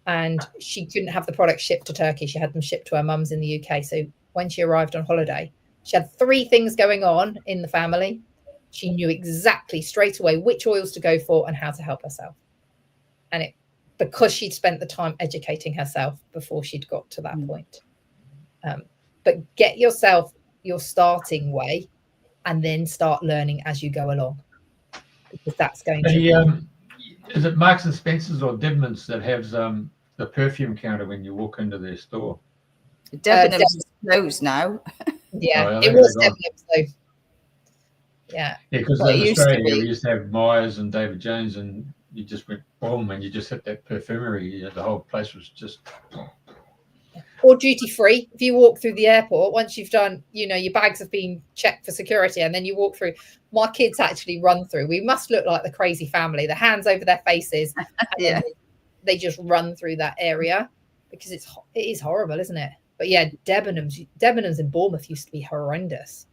and she couldn't have the product shipped to Turkey. She had them shipped to her mum's in the UK. So when she arrived on holiday, she had 3 things going on in the family. She knew exactly straight away which oils to go for and how to help herself. And because she'd spent the time educating herself before she'd got to that point. But get yourself your starting way and then start learning as you go along. Because that's going to... Is it Marks and Spencer's or Debenhams that has the perfume counter when you walk into their store? Debenhams is closed now. Yeah, it was Debenhams though. Yeah, because in Australia we used to have Myers and David Jones, and you just went boom, and you just hit that perfumery. The whole place was just. Or duty free. If you walk through the airport, once you've done, your bags have been checked for security, and then you walk through. My kids actually run through. We must look like the crazy family. The hands over their faces. Yeah, they just run through that area because it is horrible, isn't it? But yeah, Debenhams in Bournemouth used to be horrendous.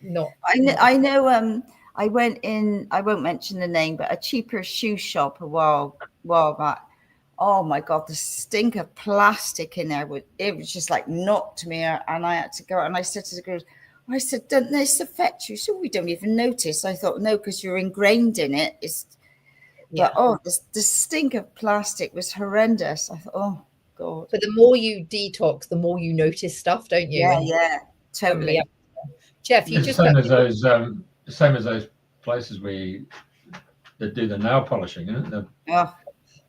I know I went in, I won't mention the name, but a cheaper shoe shop a while back. Oh my God, the stink of plastic in there, it was just like knocked me out. And I had to go, and I said to the girls, I said, "Doesn't this affect you?" So we don't even notice. I thought, no, because you're ingrained in it. But the stink of plastic was horrendous. I thought, oh God. But the more you detox, the more you notice stuff, don't you? Yeah, totally. Jeff, you just same as those places that do the nail polishing, isn't it? The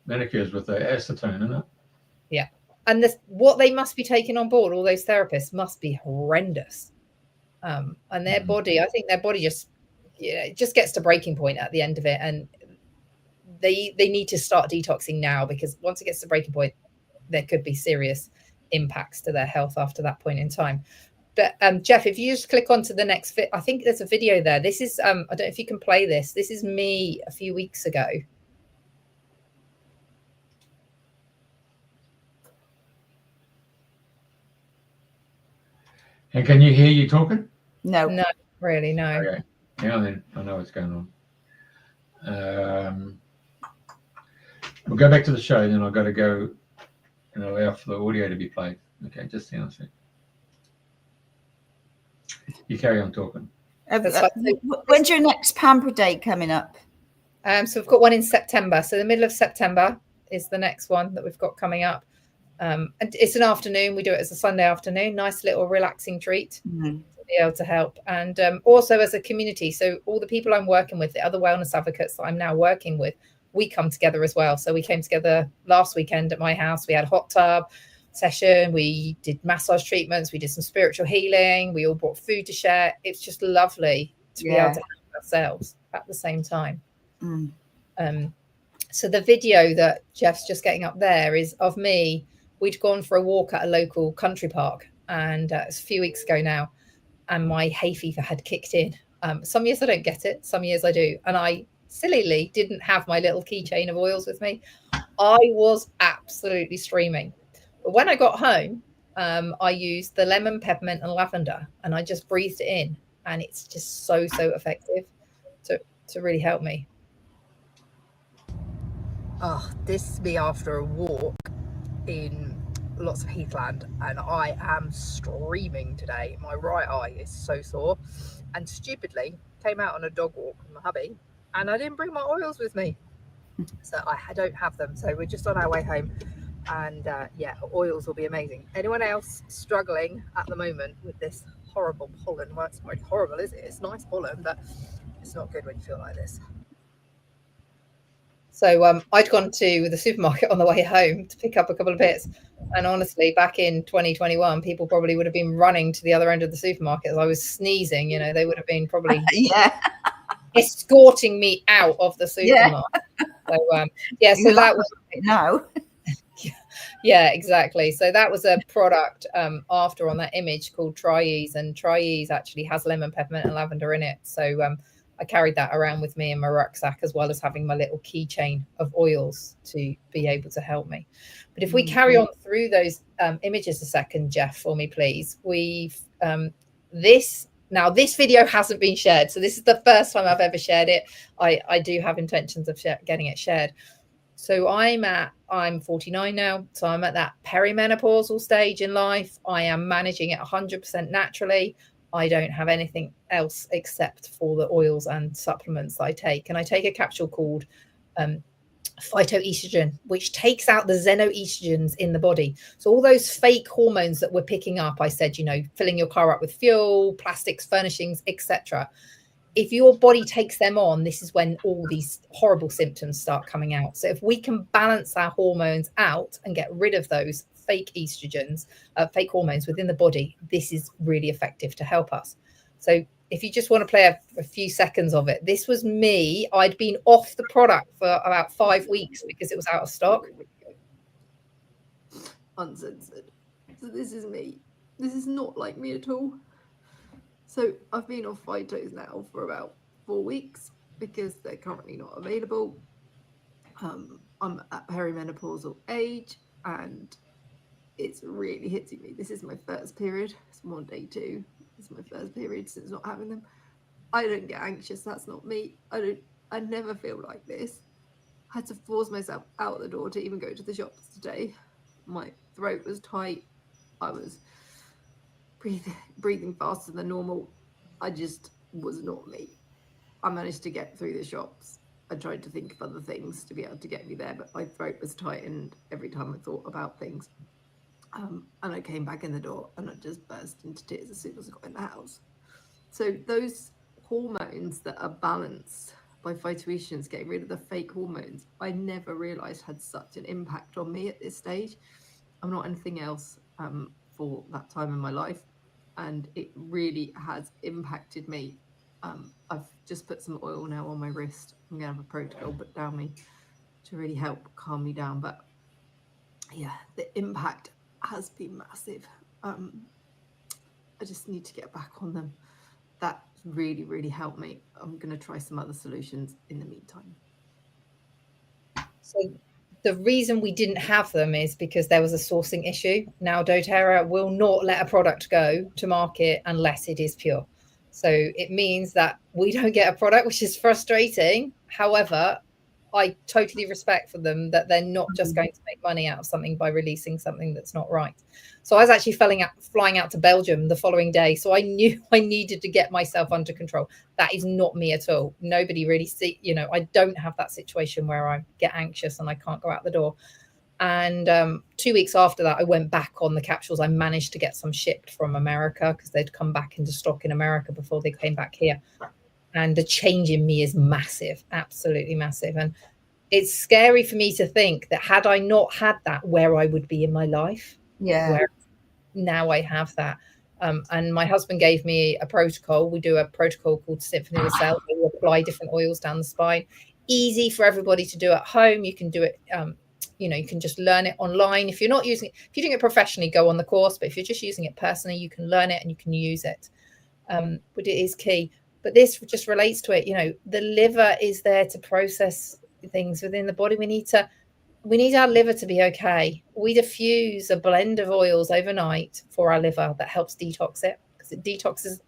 manicures with the acetone, isn't it? Yeah. And what they must be taking on board, all those therapists, must be horrendous. And their body, I think their body just gets to breaking point at the end of it. And they need to start detoxing now, because once it gets to breaking point, there could be serious impacts to their health after that point in time. But Jeff, if you just click onto the next I think there's a video there. This is, I don't know if you can play this. This is me a few weeks ago. And can you hear you talking? No. No, really, no. Okay. Now then, I know what's going on. We'll go back to the show, then I've got to go and allow for the audio to be played. Okay, just hang on a sec. You carry on talking. When's your next Pamper Day coming up? So we've got one in September. So the middle of September is the next one that we've got coming up. And it's an afternoon. We do it as a Sunday afternoon. Nice little relaxing treat to be able to help. And also as a community. So all the people I'm working with, the other wellness advocates that I'm now working with, we come together as well. So we came together last weekend at my house. We had a hot tub session. We did massage treatments. We did some spiritual healing. We all brought food to share. It's just lovely to be able to help ourselves at the same time. So the video that Jeff's just getting up there is of me. We'd gone for a walk at a local country park, and it's a few weeks ago now, and my hay fever had kicked in. Some years I don't get it, some years I do, and I sillily didn't have my little keychain of oils with me. I was absolutely streaming. But when I got home, I used the lemon, peppermint and lavender, and I just breathed it in, and it's just so effective to really help me. Oh, this is me after a walk in lots of heathland, and I am streaming today. My right eye is so sore, and stupidly came out on a dog walk with my hubby, and I didn't bring my oils with me, so I don't have them. So we're just on our way home, and oils will be amazing. Anyone else struggling at the moment with this horrible pollen? Well, it's not horrible, is it? It's nice pollen, but it's not good when you feel like this. So I'd gone to the supermarket on the way home to pick up a couple of bits. And honestly, back in 2021, people probably would have been running to the other end of the supermarket as I was sneezing. You know, they would have been probably escorting me out of the supermarket. So that was no. Yeah, exactly. So that was a product after on that image called Tri-Ease, and Tri-Ease actually has lemon, peppermint and lavender in it. So I carried that around with me in my rucksack, as well as having my little keychain of oils to be able to help me. But if we carry on through those images a second, Jeff, for me, please. We've this video hasn't been shared. So this is the first time I've ever shared it. I do have intentions of getting it shared. So I'm 49 now. So I'm at that perimenopausal stage in life. I am managing it 100% naturally. I don't have anything else except for the oils and supplements that I take. And I take a capsule called phytoestrogen, which takes out the xenoestrogens in the body. So all those fake hormones that we're picking up, I said, filling your car up with fuel, plastics, furnishings, etc. If your body takes them on, this is when all these horrible symptoms start coming out. So if we can balance our hormones out and get rid of those fake estrogens, fake hormones within the body, this is really effective to help us. So if you just want to play a few seconds of it, this was me. I'd been off the product for about 5 weeks because it was out of stock. Uncensored. So this is me. This is not like me at all. So I've been off phytos now for about 4 weeks because they're currently not available. I'm at perimenopausal age and it's really hitting me. This is my first period. I'm on day 2. This is my first period since not having them. I don't get anxious. That's not me. I never feel like this. I had to force myself out the door to even go to the shops today. My throat was tight. I was breathing faster than normal. I just was not me. I managed to get through the shops. I tried to think of other things to be able to get me there, but my throat was tightened every time I thought about things. And I came back in the door and I just burst into tears as soon as I got in the house. So those hormones that are balanced by phytoestrogens, getting rid of the fake hormones, I never realised had such an impact on me at this stage. I'm not anything else for that time in my life, and it really has impacted me. I've just put some oil now on my wrist. I'm gonna have a protocol put down me to really help calm me down. But yeah, the impact has been massive. I just need to get back on them. That really, really helped me. I'm going to try some other solutions in the meantime. So the reason we didn't have them is because there was a sourcing issue. Now doTERRA will not let a product go to market unless it is pure. So it means that we don't get a product, which is frustrating. However, I totally respect for them that they're not just going to make money out of something by releasing something that's not right. So I was actually flying out to Belgium the following day. So I knew I needed to get myself under control. That is not me at all. Nobody really I don't have that situation where I get anxious and I can't go out the door. And 2 weeks after that, I went back on the capsules. I managed to get some shipped from America because they'd come back into stock in America before they came back here. And the change in me is massive, absolutely massive. And it's scary for me to think that had I not had that, where I would be in my life. Yeah. Where now I have that. And my husband gave me a protocol. We do a protocol called Symphony of the Cell. We apply different oils down the spine. Easy for everybody to do at home. You can do it, you can just learn it online. If you're not using it, if you're doing it professionally, go on the course. But if you're just using it personally, you can learn it and you can use it. But it is key. But this just relates to it. The liver is there to process things within the body. We need our liver to be okay. We diffuse a blend of oils overnight for our liver that helps detox it, because it detoxes,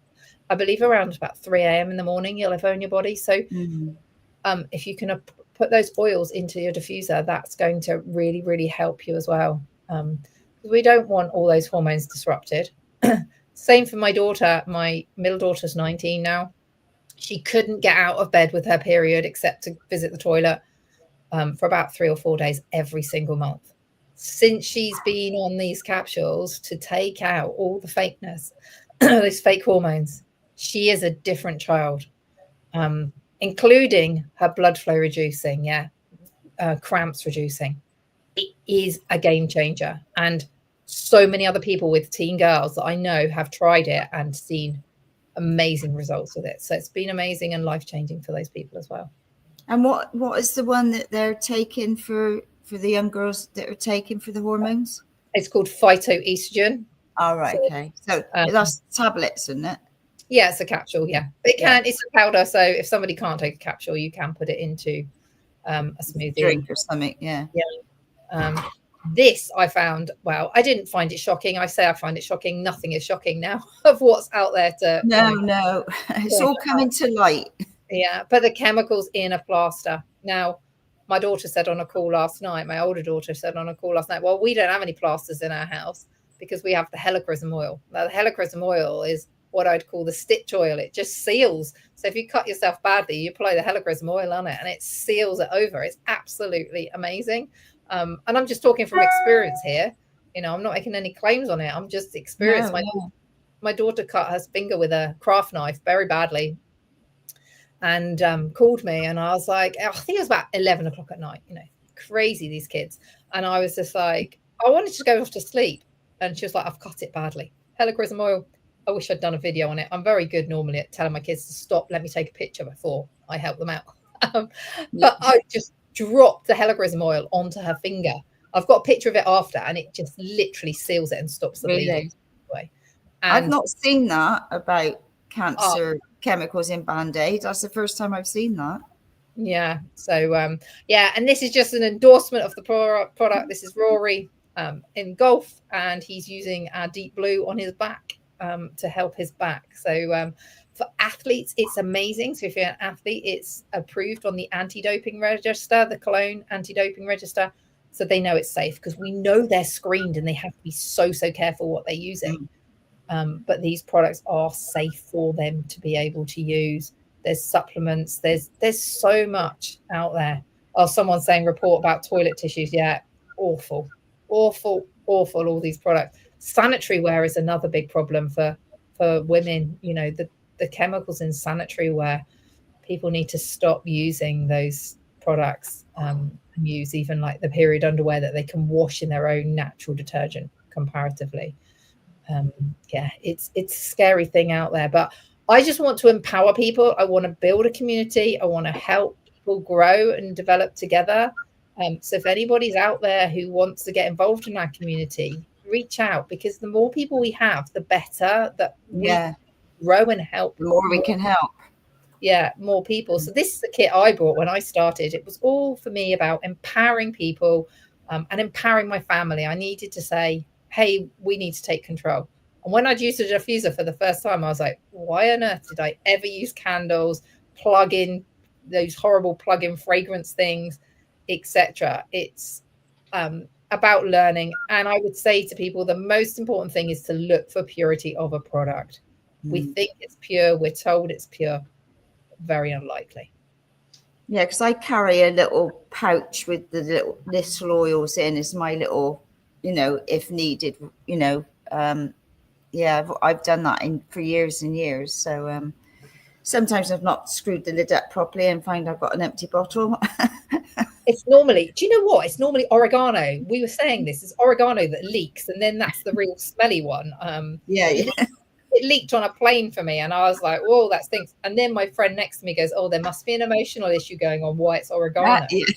I believe, around about 3 a.m. in the morning, your liver in your body. So if you can put those oils into your diffuser, that's going to really, really help you as well. We don't want all those hormones disrupted. Same for my daughter. My middle daughter's 19 now. She couldn't get out of bed with her period except to visit the toilet for about 3 or 4 days every single month. Since she's been on these capsules to take out all the fakeness, those fake hormones, she is a different child, including her blood flow reducing, cramps reducing. It is a game changer. And so many other people with teen girls that I know have tried it and seen amazing results with it. So it's been amazing and life-changing for those people as well. And what is the one that they're taking for the young girls that are taking for the hormones? It's called phytoestrogen. All right, okay. So that's tablets, isn't it? Yeah, it's a capsule. Yeah, it's a powder. So if somebody can't take a capsule, you can put it into a smoothie, drink or something. Yeah. This I found, I didn't find it shocking. I say I find it shocking. Nothing is shocking now of what's out there No, it's all coming to light. Yeah, but the chemicals in a plaster. Now, my daughter said on a call last night, my older daughter said on a call last night, well, we don't have any plasters in our house because we have the helichrysum oil. Now, the helichrysum oil is what I'd call the stitch oil. It just seals. So if you cut yourself badly, you apply the helichrysum oil on it and it seals it over. It's absolutely amazing. And I'm just talking from experience here. I'm not making any claims on it. I'm just experienced. My daughter cut her finger with a craft knife very badly and called me. And I was like, I think it was about 11 o'clock at night, crazy, these kids. And I was just like, I wanted to go off to sleep. And she was like, I've cut it badly. Helichrysum oil. I wish I'd done a video on it. I'm very good normally at telling my kids to stop. Let me take a picture before I help them out. But I just dropped the helichrysum oil onto her finger. I've got a picture of it after, and it just literally seals it and stops the bleeding. I've not seen that about cancer chemicals in Band-Aid. That's the first time I've seen that. Yeah. So, and this is just an endorsement of the product. This is Rory in golf, and he's using our deep blue on his back to help his back. So For athletes, it's amazing. So if you're an athlete, it's approved on the anti-doping register, the Cologne anti-doping register. So they know it's safe, because we know they're screened and they have to be so careful what they're using. But these products are safe for them to be able to use. There's supplements. There's so much out there. Oh, someone's saying report about toilet tissues. Yeah, awful. All these products. Sanitary ware is another big problem for women. You know, the chemicals in sanitary ware. People need to stop using those products. And use even like the period underwear that they can wash in their own natural detergent comparatively. Yeah, it's a scary thing out there, but I just want to empower people. I want to build a community. I want to help people grow and develop together. So if anybody's out there who wants to get involved in our community, reach out, because the more people we have, the better that we grow and help. The more we can help. Yeah, more people. So this is the kit I bought when I started. It was all for me about empowering people and empowering my family. I needed to say, hey, we need to take control. And when I'd used a diffuser for the first time, I was like, why on earth did I ever use candles, plug in those horrible plug-in fragrance things, etc.? It's about learning. And I would say to people, the most important thing is to look for purity of a product. We think it's pure. We're told it's pure. Very unlikely. Yeah, because I carry a little pouch with the little oils in as my little, you know, if needed, you know. I've done that for years and years. So sometimes I've not screwed the lid up properly and find I've got an empty bottle. It's normally, do you know what? It's normally oregano. We were saying this is oregano that leaks, and then that's the real smelly one. It leaked on a plane for me, and I was like, whoa, that stinks. And then my friend next to me goes, oh, there must be an emotional issue going on, why it's oregano. You've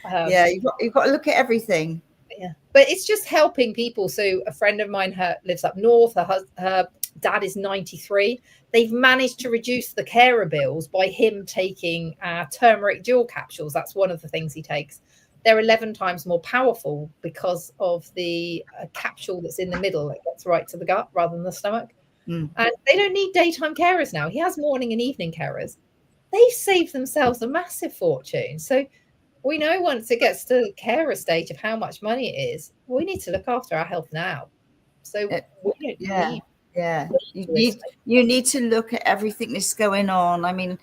got to look at everything. Yeah, but it's just helping people. So a friend of mine lives up north. Her dad is 93. They've managed to reduce the carer bills by him taking turmeric dual capsules. That's one of the things he takes. They're 11 times more powerful because of the capsule that's in the middle that gets right to the gut rather than the stomach. And they don't need daytime carers now. He has morning and evening carers. They've saved themselves a massive fortune. So we know once it gets to the carer stage of how much money it is, we need to look after our health now. So we don't need. You need to look at everything that's going on. I mean,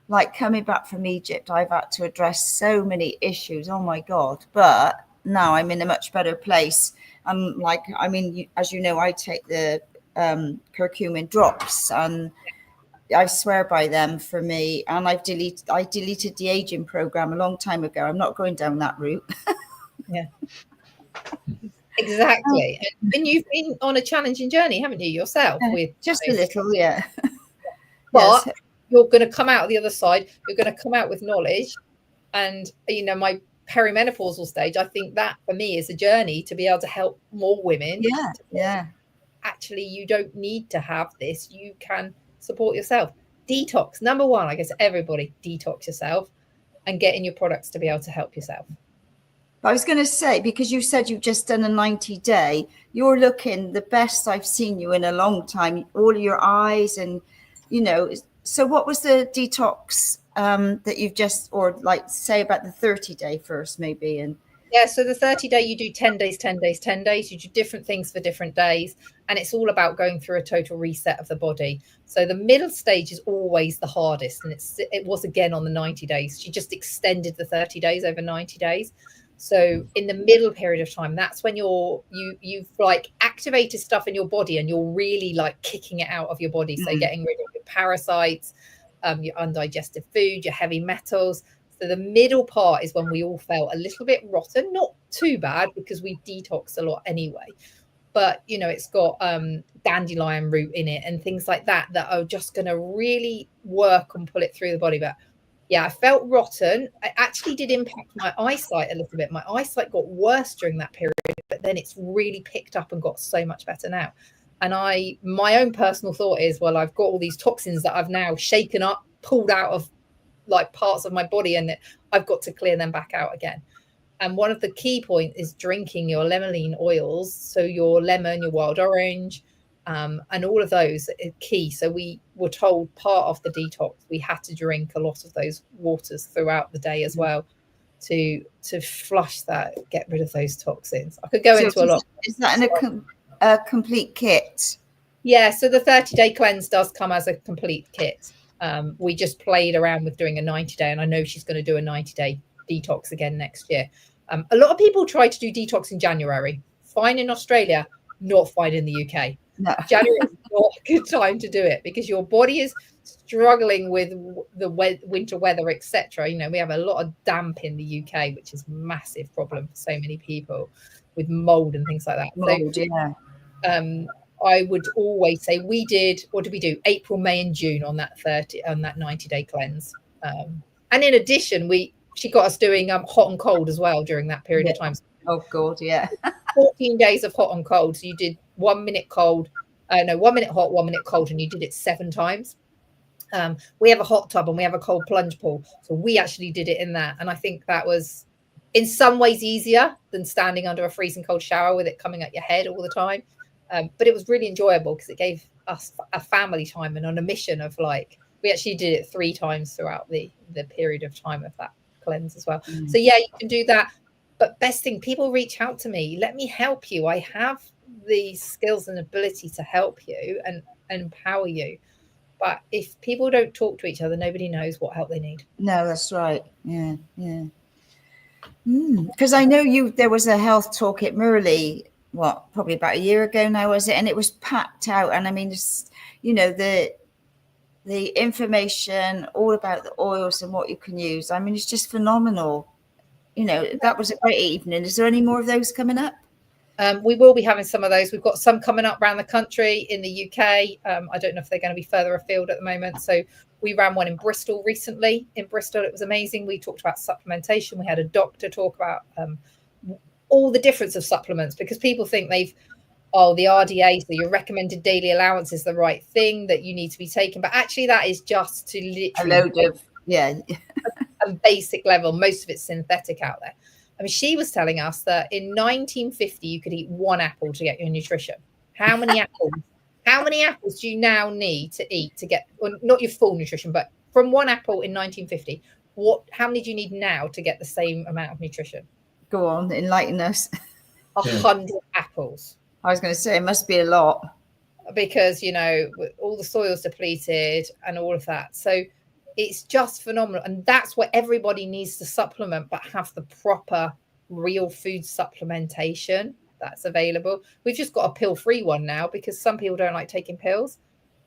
like coming back from Egypt, I've had to address so many issues. Oh my God. But now I'm in a much better place. As you know, I take the curcumin drops, and I swear by them for me. And I deleted the aging program a long time ago. I'm not going down that route. Yeah. Exactly. And you've been on a challenging journey, haven't you, yourself? With just a little, yeah. But you're going to come out the other side. You're going to come out with knowledge. And, you know, my perimenopausal stage, I think that for me is a journey to be able to help more women. Actually, you don't need to have this. You can support yourself. Detox, number one, I guess everybody detox yourself and get in your products to be able to help yourself. I was going to say, because you said you've just done a 90-day, you're looking the best I've seen you in a long time. All of your eyes and, you know, so what was the detox that you've just, or like say about the 30-day first maybe? And yeah, so the 30-day, you do 10 days, 10 days, 10 days. You do different things for different days. And it's all about going through a total reset of the body. So the middle stage is always the hardest. And it was again on the 90 days. She just extended the 30 days over 90 days. So in the middle period of time, that's when you've like activated stuff in your body and you're really like kicking it out of your body. So getting rid of your parasites, your undigested food, your heavy metals. So the middle part is when we all felt a little bit rotten, not too bad because we detox a lot anyway. But, you know, it's got dandelion root in it and things like that are just going to really work and pull it through the body. But yeah, I felt rotten. It actually did impact my eyesight a little bit. My eyesight got worse during that period, but then it's really picked up and got so much better now. And my own personal thought is, well, I've got all these toxins that I've now shaken up, pulled out of like parts of my body, and I've got to clear them back out again. And one of the key points is drinking your limonene oils. So your lemon, your wild orange, and all of those are key. So we were told part of the detox, we had to drink a lot of those waters throughout the day as well to flush that, get rid of those toxins. I could go into a lot. Is that in a complete kit? Yeah, so the 30-day cleanse does come as a complete kit. We just played around with doing a 90-day, and I know she's going to do a 90-day detox again next year. A lot of people try to do detox in January. Fine in Australia, not fine in the UK. No. January is not a good time to do it because your body is struggling with the winter weather, etc. You know, we have a lot of damp in the UK, which is a massive problem for so many people with mold and things like that. Mold, so, yeah. I would always say we did, what did we do? April, May and June on that 90-day cleanse. And in addition, she got us doing hot and cold as well during that period of time. Oh God, yeah. 14 days of hot and cold. So you did 1 minute cold, 1 minute hot, 1 minute cold, and you did it 7 times. We have a hot tub and we have a cold plunge pool. So we actually did it in that. And I think that was in some ways easier than standing under a freezing cold shower with it coming at your head all the time. But it was really enjoyable because it gave us a family time and on a mission of like, we actually did it 3 times throughout the period of time of that cleanse as well. So yeah, you can do that. But best thing, people reach out to me, let me help you. I have the skills and ability to help you and empower you. But if people don't talk to each other, nobody knows what help they need. No, that's right. Yeah, yeah. Because I know there was a health talk at Murley, probably about a year ago now, was it? And it was packed out. And I mean, just, the information all about the oils and what you can use. I mean, it's just phenomenal. That was a great evening. Is there any more of those coming up? We will be having some of those. We've got some coming up around the country in the UK. I don't know if they're going to be further afield at the moment. So we ran one in Bristol recently. In Bristol, it was amazing. We talked about supplementation. We had a doctor talk about all the difference of supplements, because people think the RDA, so your recommended daily allowance, is the right thing that you need to be taking. But actually that is just to literally a load of, a basic level. Most of it's synthetic out there. I mean, she was telling us that in 1950, you could eat 1 apple to get your nutrition. How many apples? How many apples do you now need to eat to get, well, not your full nutrition, but from 1 apple in 1950, how many do you need now to get the same amount of nutrition? Go on, enlighten us. 100 apples. I was going to say, it must be a lot. Because, all the soil's depleted and all of that. So it's just phenomenal. And that's what everybody needs to supplement, but have the proper real food supplementation that's available. We've just got a pill-free one now because some people don't like taking pills.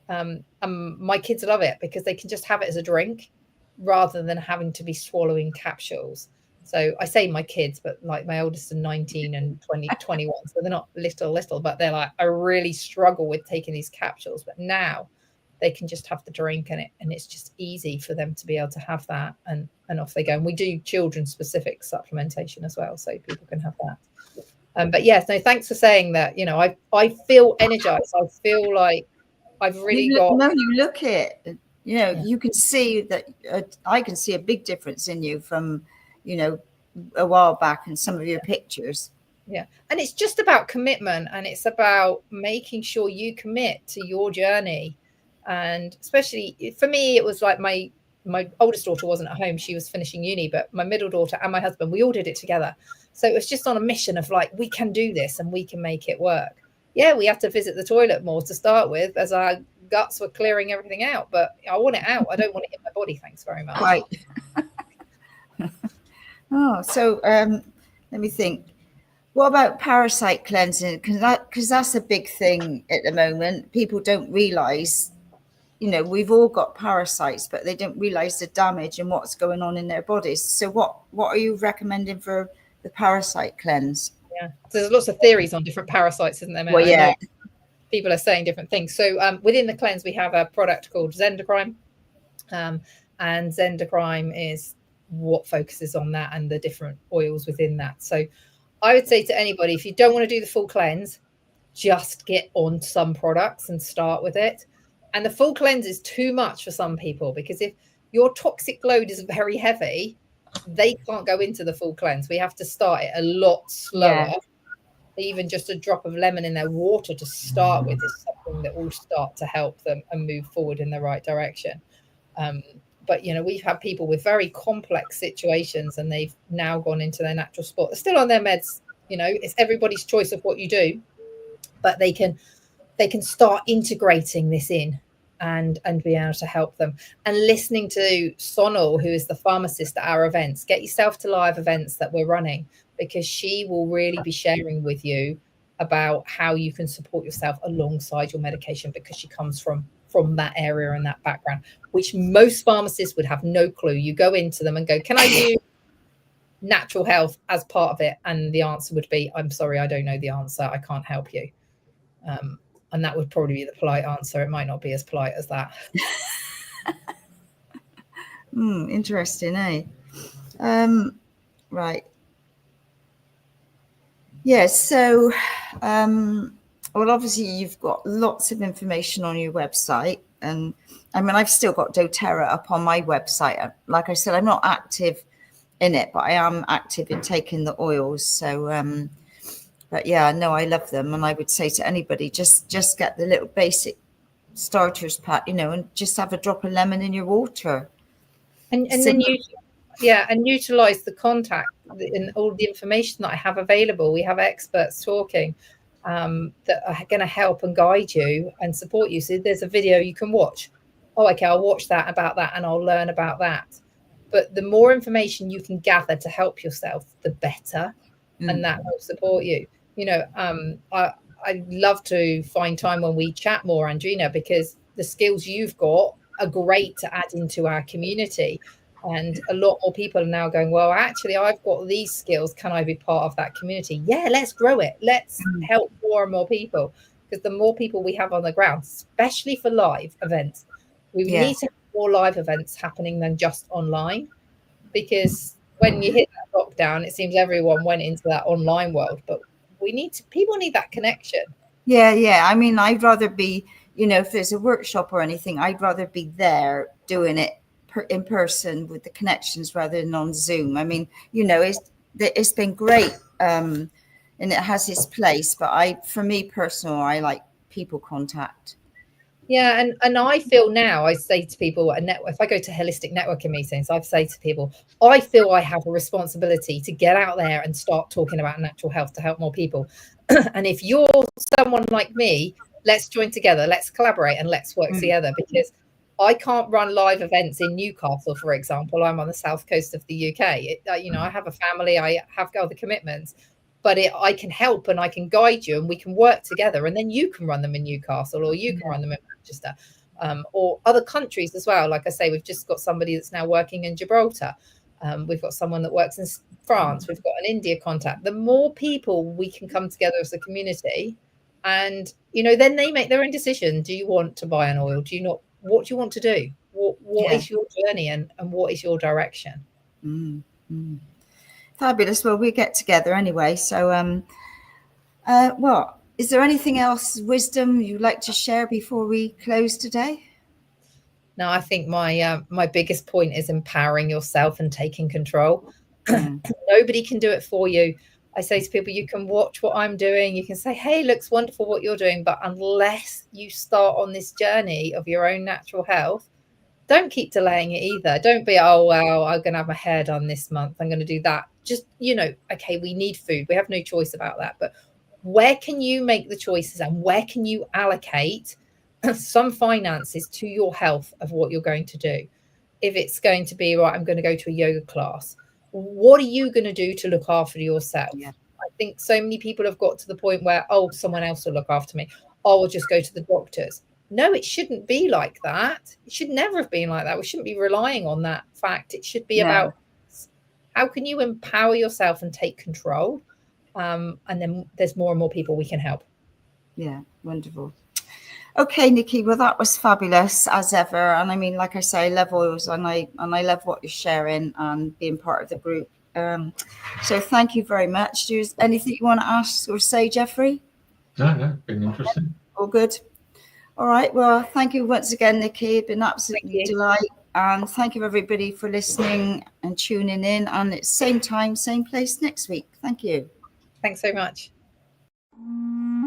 My kids love it because they can just have it as a drink rather than having to be swallowing capsules. So I say my kids, but like my oldest are 19 and 21. So they're not little, but they're like, I really struggle with taking these capsules. But now they can just have the drink and it's just easy for them to be able to have that and off they go. And we do children specific supplementation as well, so people can have that. But yes, no, thanks for saying that. I feel energized. I feel like I've really you look it. You can see that. I can see a big difference in you from, a while back in some of your pictures. Yeah. And it's just about commitment, and it's about making sure you commit to your journey. And especially for me, it was like my oldest daughter wasn't at home. She was finishing uni, but my middle daughter and my husband, we all did it together. So it was just on a mission of like, we can do this and we can make it work. Yeah, we had to visit the toilet more to start with as our guts were clearing everything out. But I want it out. I don't want it in my body. Thanks very much. Right. So let me think. What about parasite cleansing? Because that's a big thing at the moment. People don't realize, we've all got parasites, but they don't realize the damage and what's going on in their bodies. So what are you recommending for the parasite cleanse? Yeah, so there's lots of theories on different parasites, isn't there? Well, yeah. People are saying different things. So within the cleanse, we have a product called Zendocrime. And Zendocrime is what focuses on that and the different oils within that. So I would say to anybody, if you don't want to do the full cleanse, just get on some products and start with it. And the full cleanse is too much for some people, because if your toxic load is very heavy, they can't go into the full cleanse. We have to start it a lot slower even just a drop of lemon in their water to start with is something that will start to help them and move forward in the right direction. But, you know, we've had people with very complex situations and they've now gone into their natural sport. They're still on their meds. You know, it's everybody's choice of what you do, but they can start integrating this in and be able to help them. And listening to Sonal, who is the pharmacist at our events, get yourself to live events that we're running, because she will really be sharing with you about how you can support yourself alongside your medication, because she comes from that area and that background, which most pharmacists would have no clue. You go into them and go, can I do natural health as part of it? And the answer would be, I'm sorry, I don't know the answer. I can't help you. And that would probably be the polite answer. It might not be as polite as that. Interesting, eh? Right. Yeah, so, well, obviously you've got lots of information on your website. And I mean, I've still got doTERRA up on my website. Like I said, I'm not active in it, but I am active in taking the oils. So, but yeah, no, I love them. And I would say to anybody, just get the little basic starters pack, you know, and just have a drop of lemon in your water. And then and utilize the contact and all the information that I have available. We have experts talking that are going to help and guide you and support you. So there's a video you can watch. Oh, okay, I'll watch that about that and I'll learn about that. But the more information you can gather to help yourself, the better. And that will support you. You know, I'd love to find time when we chat more, Andrena, because the skills you've got are great to add into our community. And a lot more people are now going, well, actually, I've got these skills. Can I be part of that community? Yeah, let's grow it. Let's help more and more people. Because the more people we have on the ground, especially for live events, we need to have more live events happening than just online. Because when you hit that lockdown, it seems everyone went into that online world. But people need that connection. Yeah. I mean, I'd rather be, you know, if there's a workshop or anything, I'd rather be there doing it in person with the connections rather than on Zoom. I mean, you know, it's been great, and it has its place. But for me personally, I like people contact. Yeah, and I feel now, I say to people, if I go to holistic networking meetings, I say to people, I feel I have a responsibility to get out there and start talking about natural health to help more people. And if you're someone like me, let's join together, let's collaborate, and let's work together, because I can't run live events in Newcastle, for example. I'm on the south coast of the UK. You know, I have a family, I have other commitments. But I can help and I can guide you and we can work together, and then you can run them in Newcastle or you can run them in Manchester, or other countries as well. Like I say, we've just got somebody that's now working in Gibraltar. We've got someone that works in France. We've got an India contact. The more people we can come together as a community, and, you know, then they make their own decision. Do you want to buy an oil? Do you not? What do you want to do? What is your journey and what is your direction? Fabulous. Well, we get together anyway. So, well, is there anything else, wisdom, you'd like to share before we close today? No, I think my biggest point is empowering yourself and taking control. Nobody can do it for you. I say to people, you can watch what I'm doing. You can say, hey, looks wonderful what you're doing. But unless you start on this journey of your own natural health, don't keep delaying it either. Don't be, oh, well, I'm going to have my hair done this month. I'm going to do that. Just, you know, okay, we need food. We have no choice about that. But where can you make the choices and where can you allocate some finances to your health of what you're going to do? If it's going to be, right, I'm going to go to a yoga class. What are you going to do to look after yourself? Yeah. I think so many people have got to the point where, oh, someone else will look after me. Oh, I'll just go to the doctors. No, it shouldn't be like that. It should never have been like that. We shouldn't be relying on that fact. It should be about how can you empower yourself and take control? And then there's more and more people we can help. Yeah, wonderful. Okay, Nicky, well, that was fabulous as ever. And I mean, like I say, I love oils and I love what you're sharing and being part of the group. So thank you very much. Do anything you want to ask or say, Jeffrey? No, been interesting. All good. All right. Well, thank you once again, Nicky. It's been absolutely a delight. And thank you, everybody, for listening and tuning in. And it's same time, same place next week. Thank you. Thanks so much. you.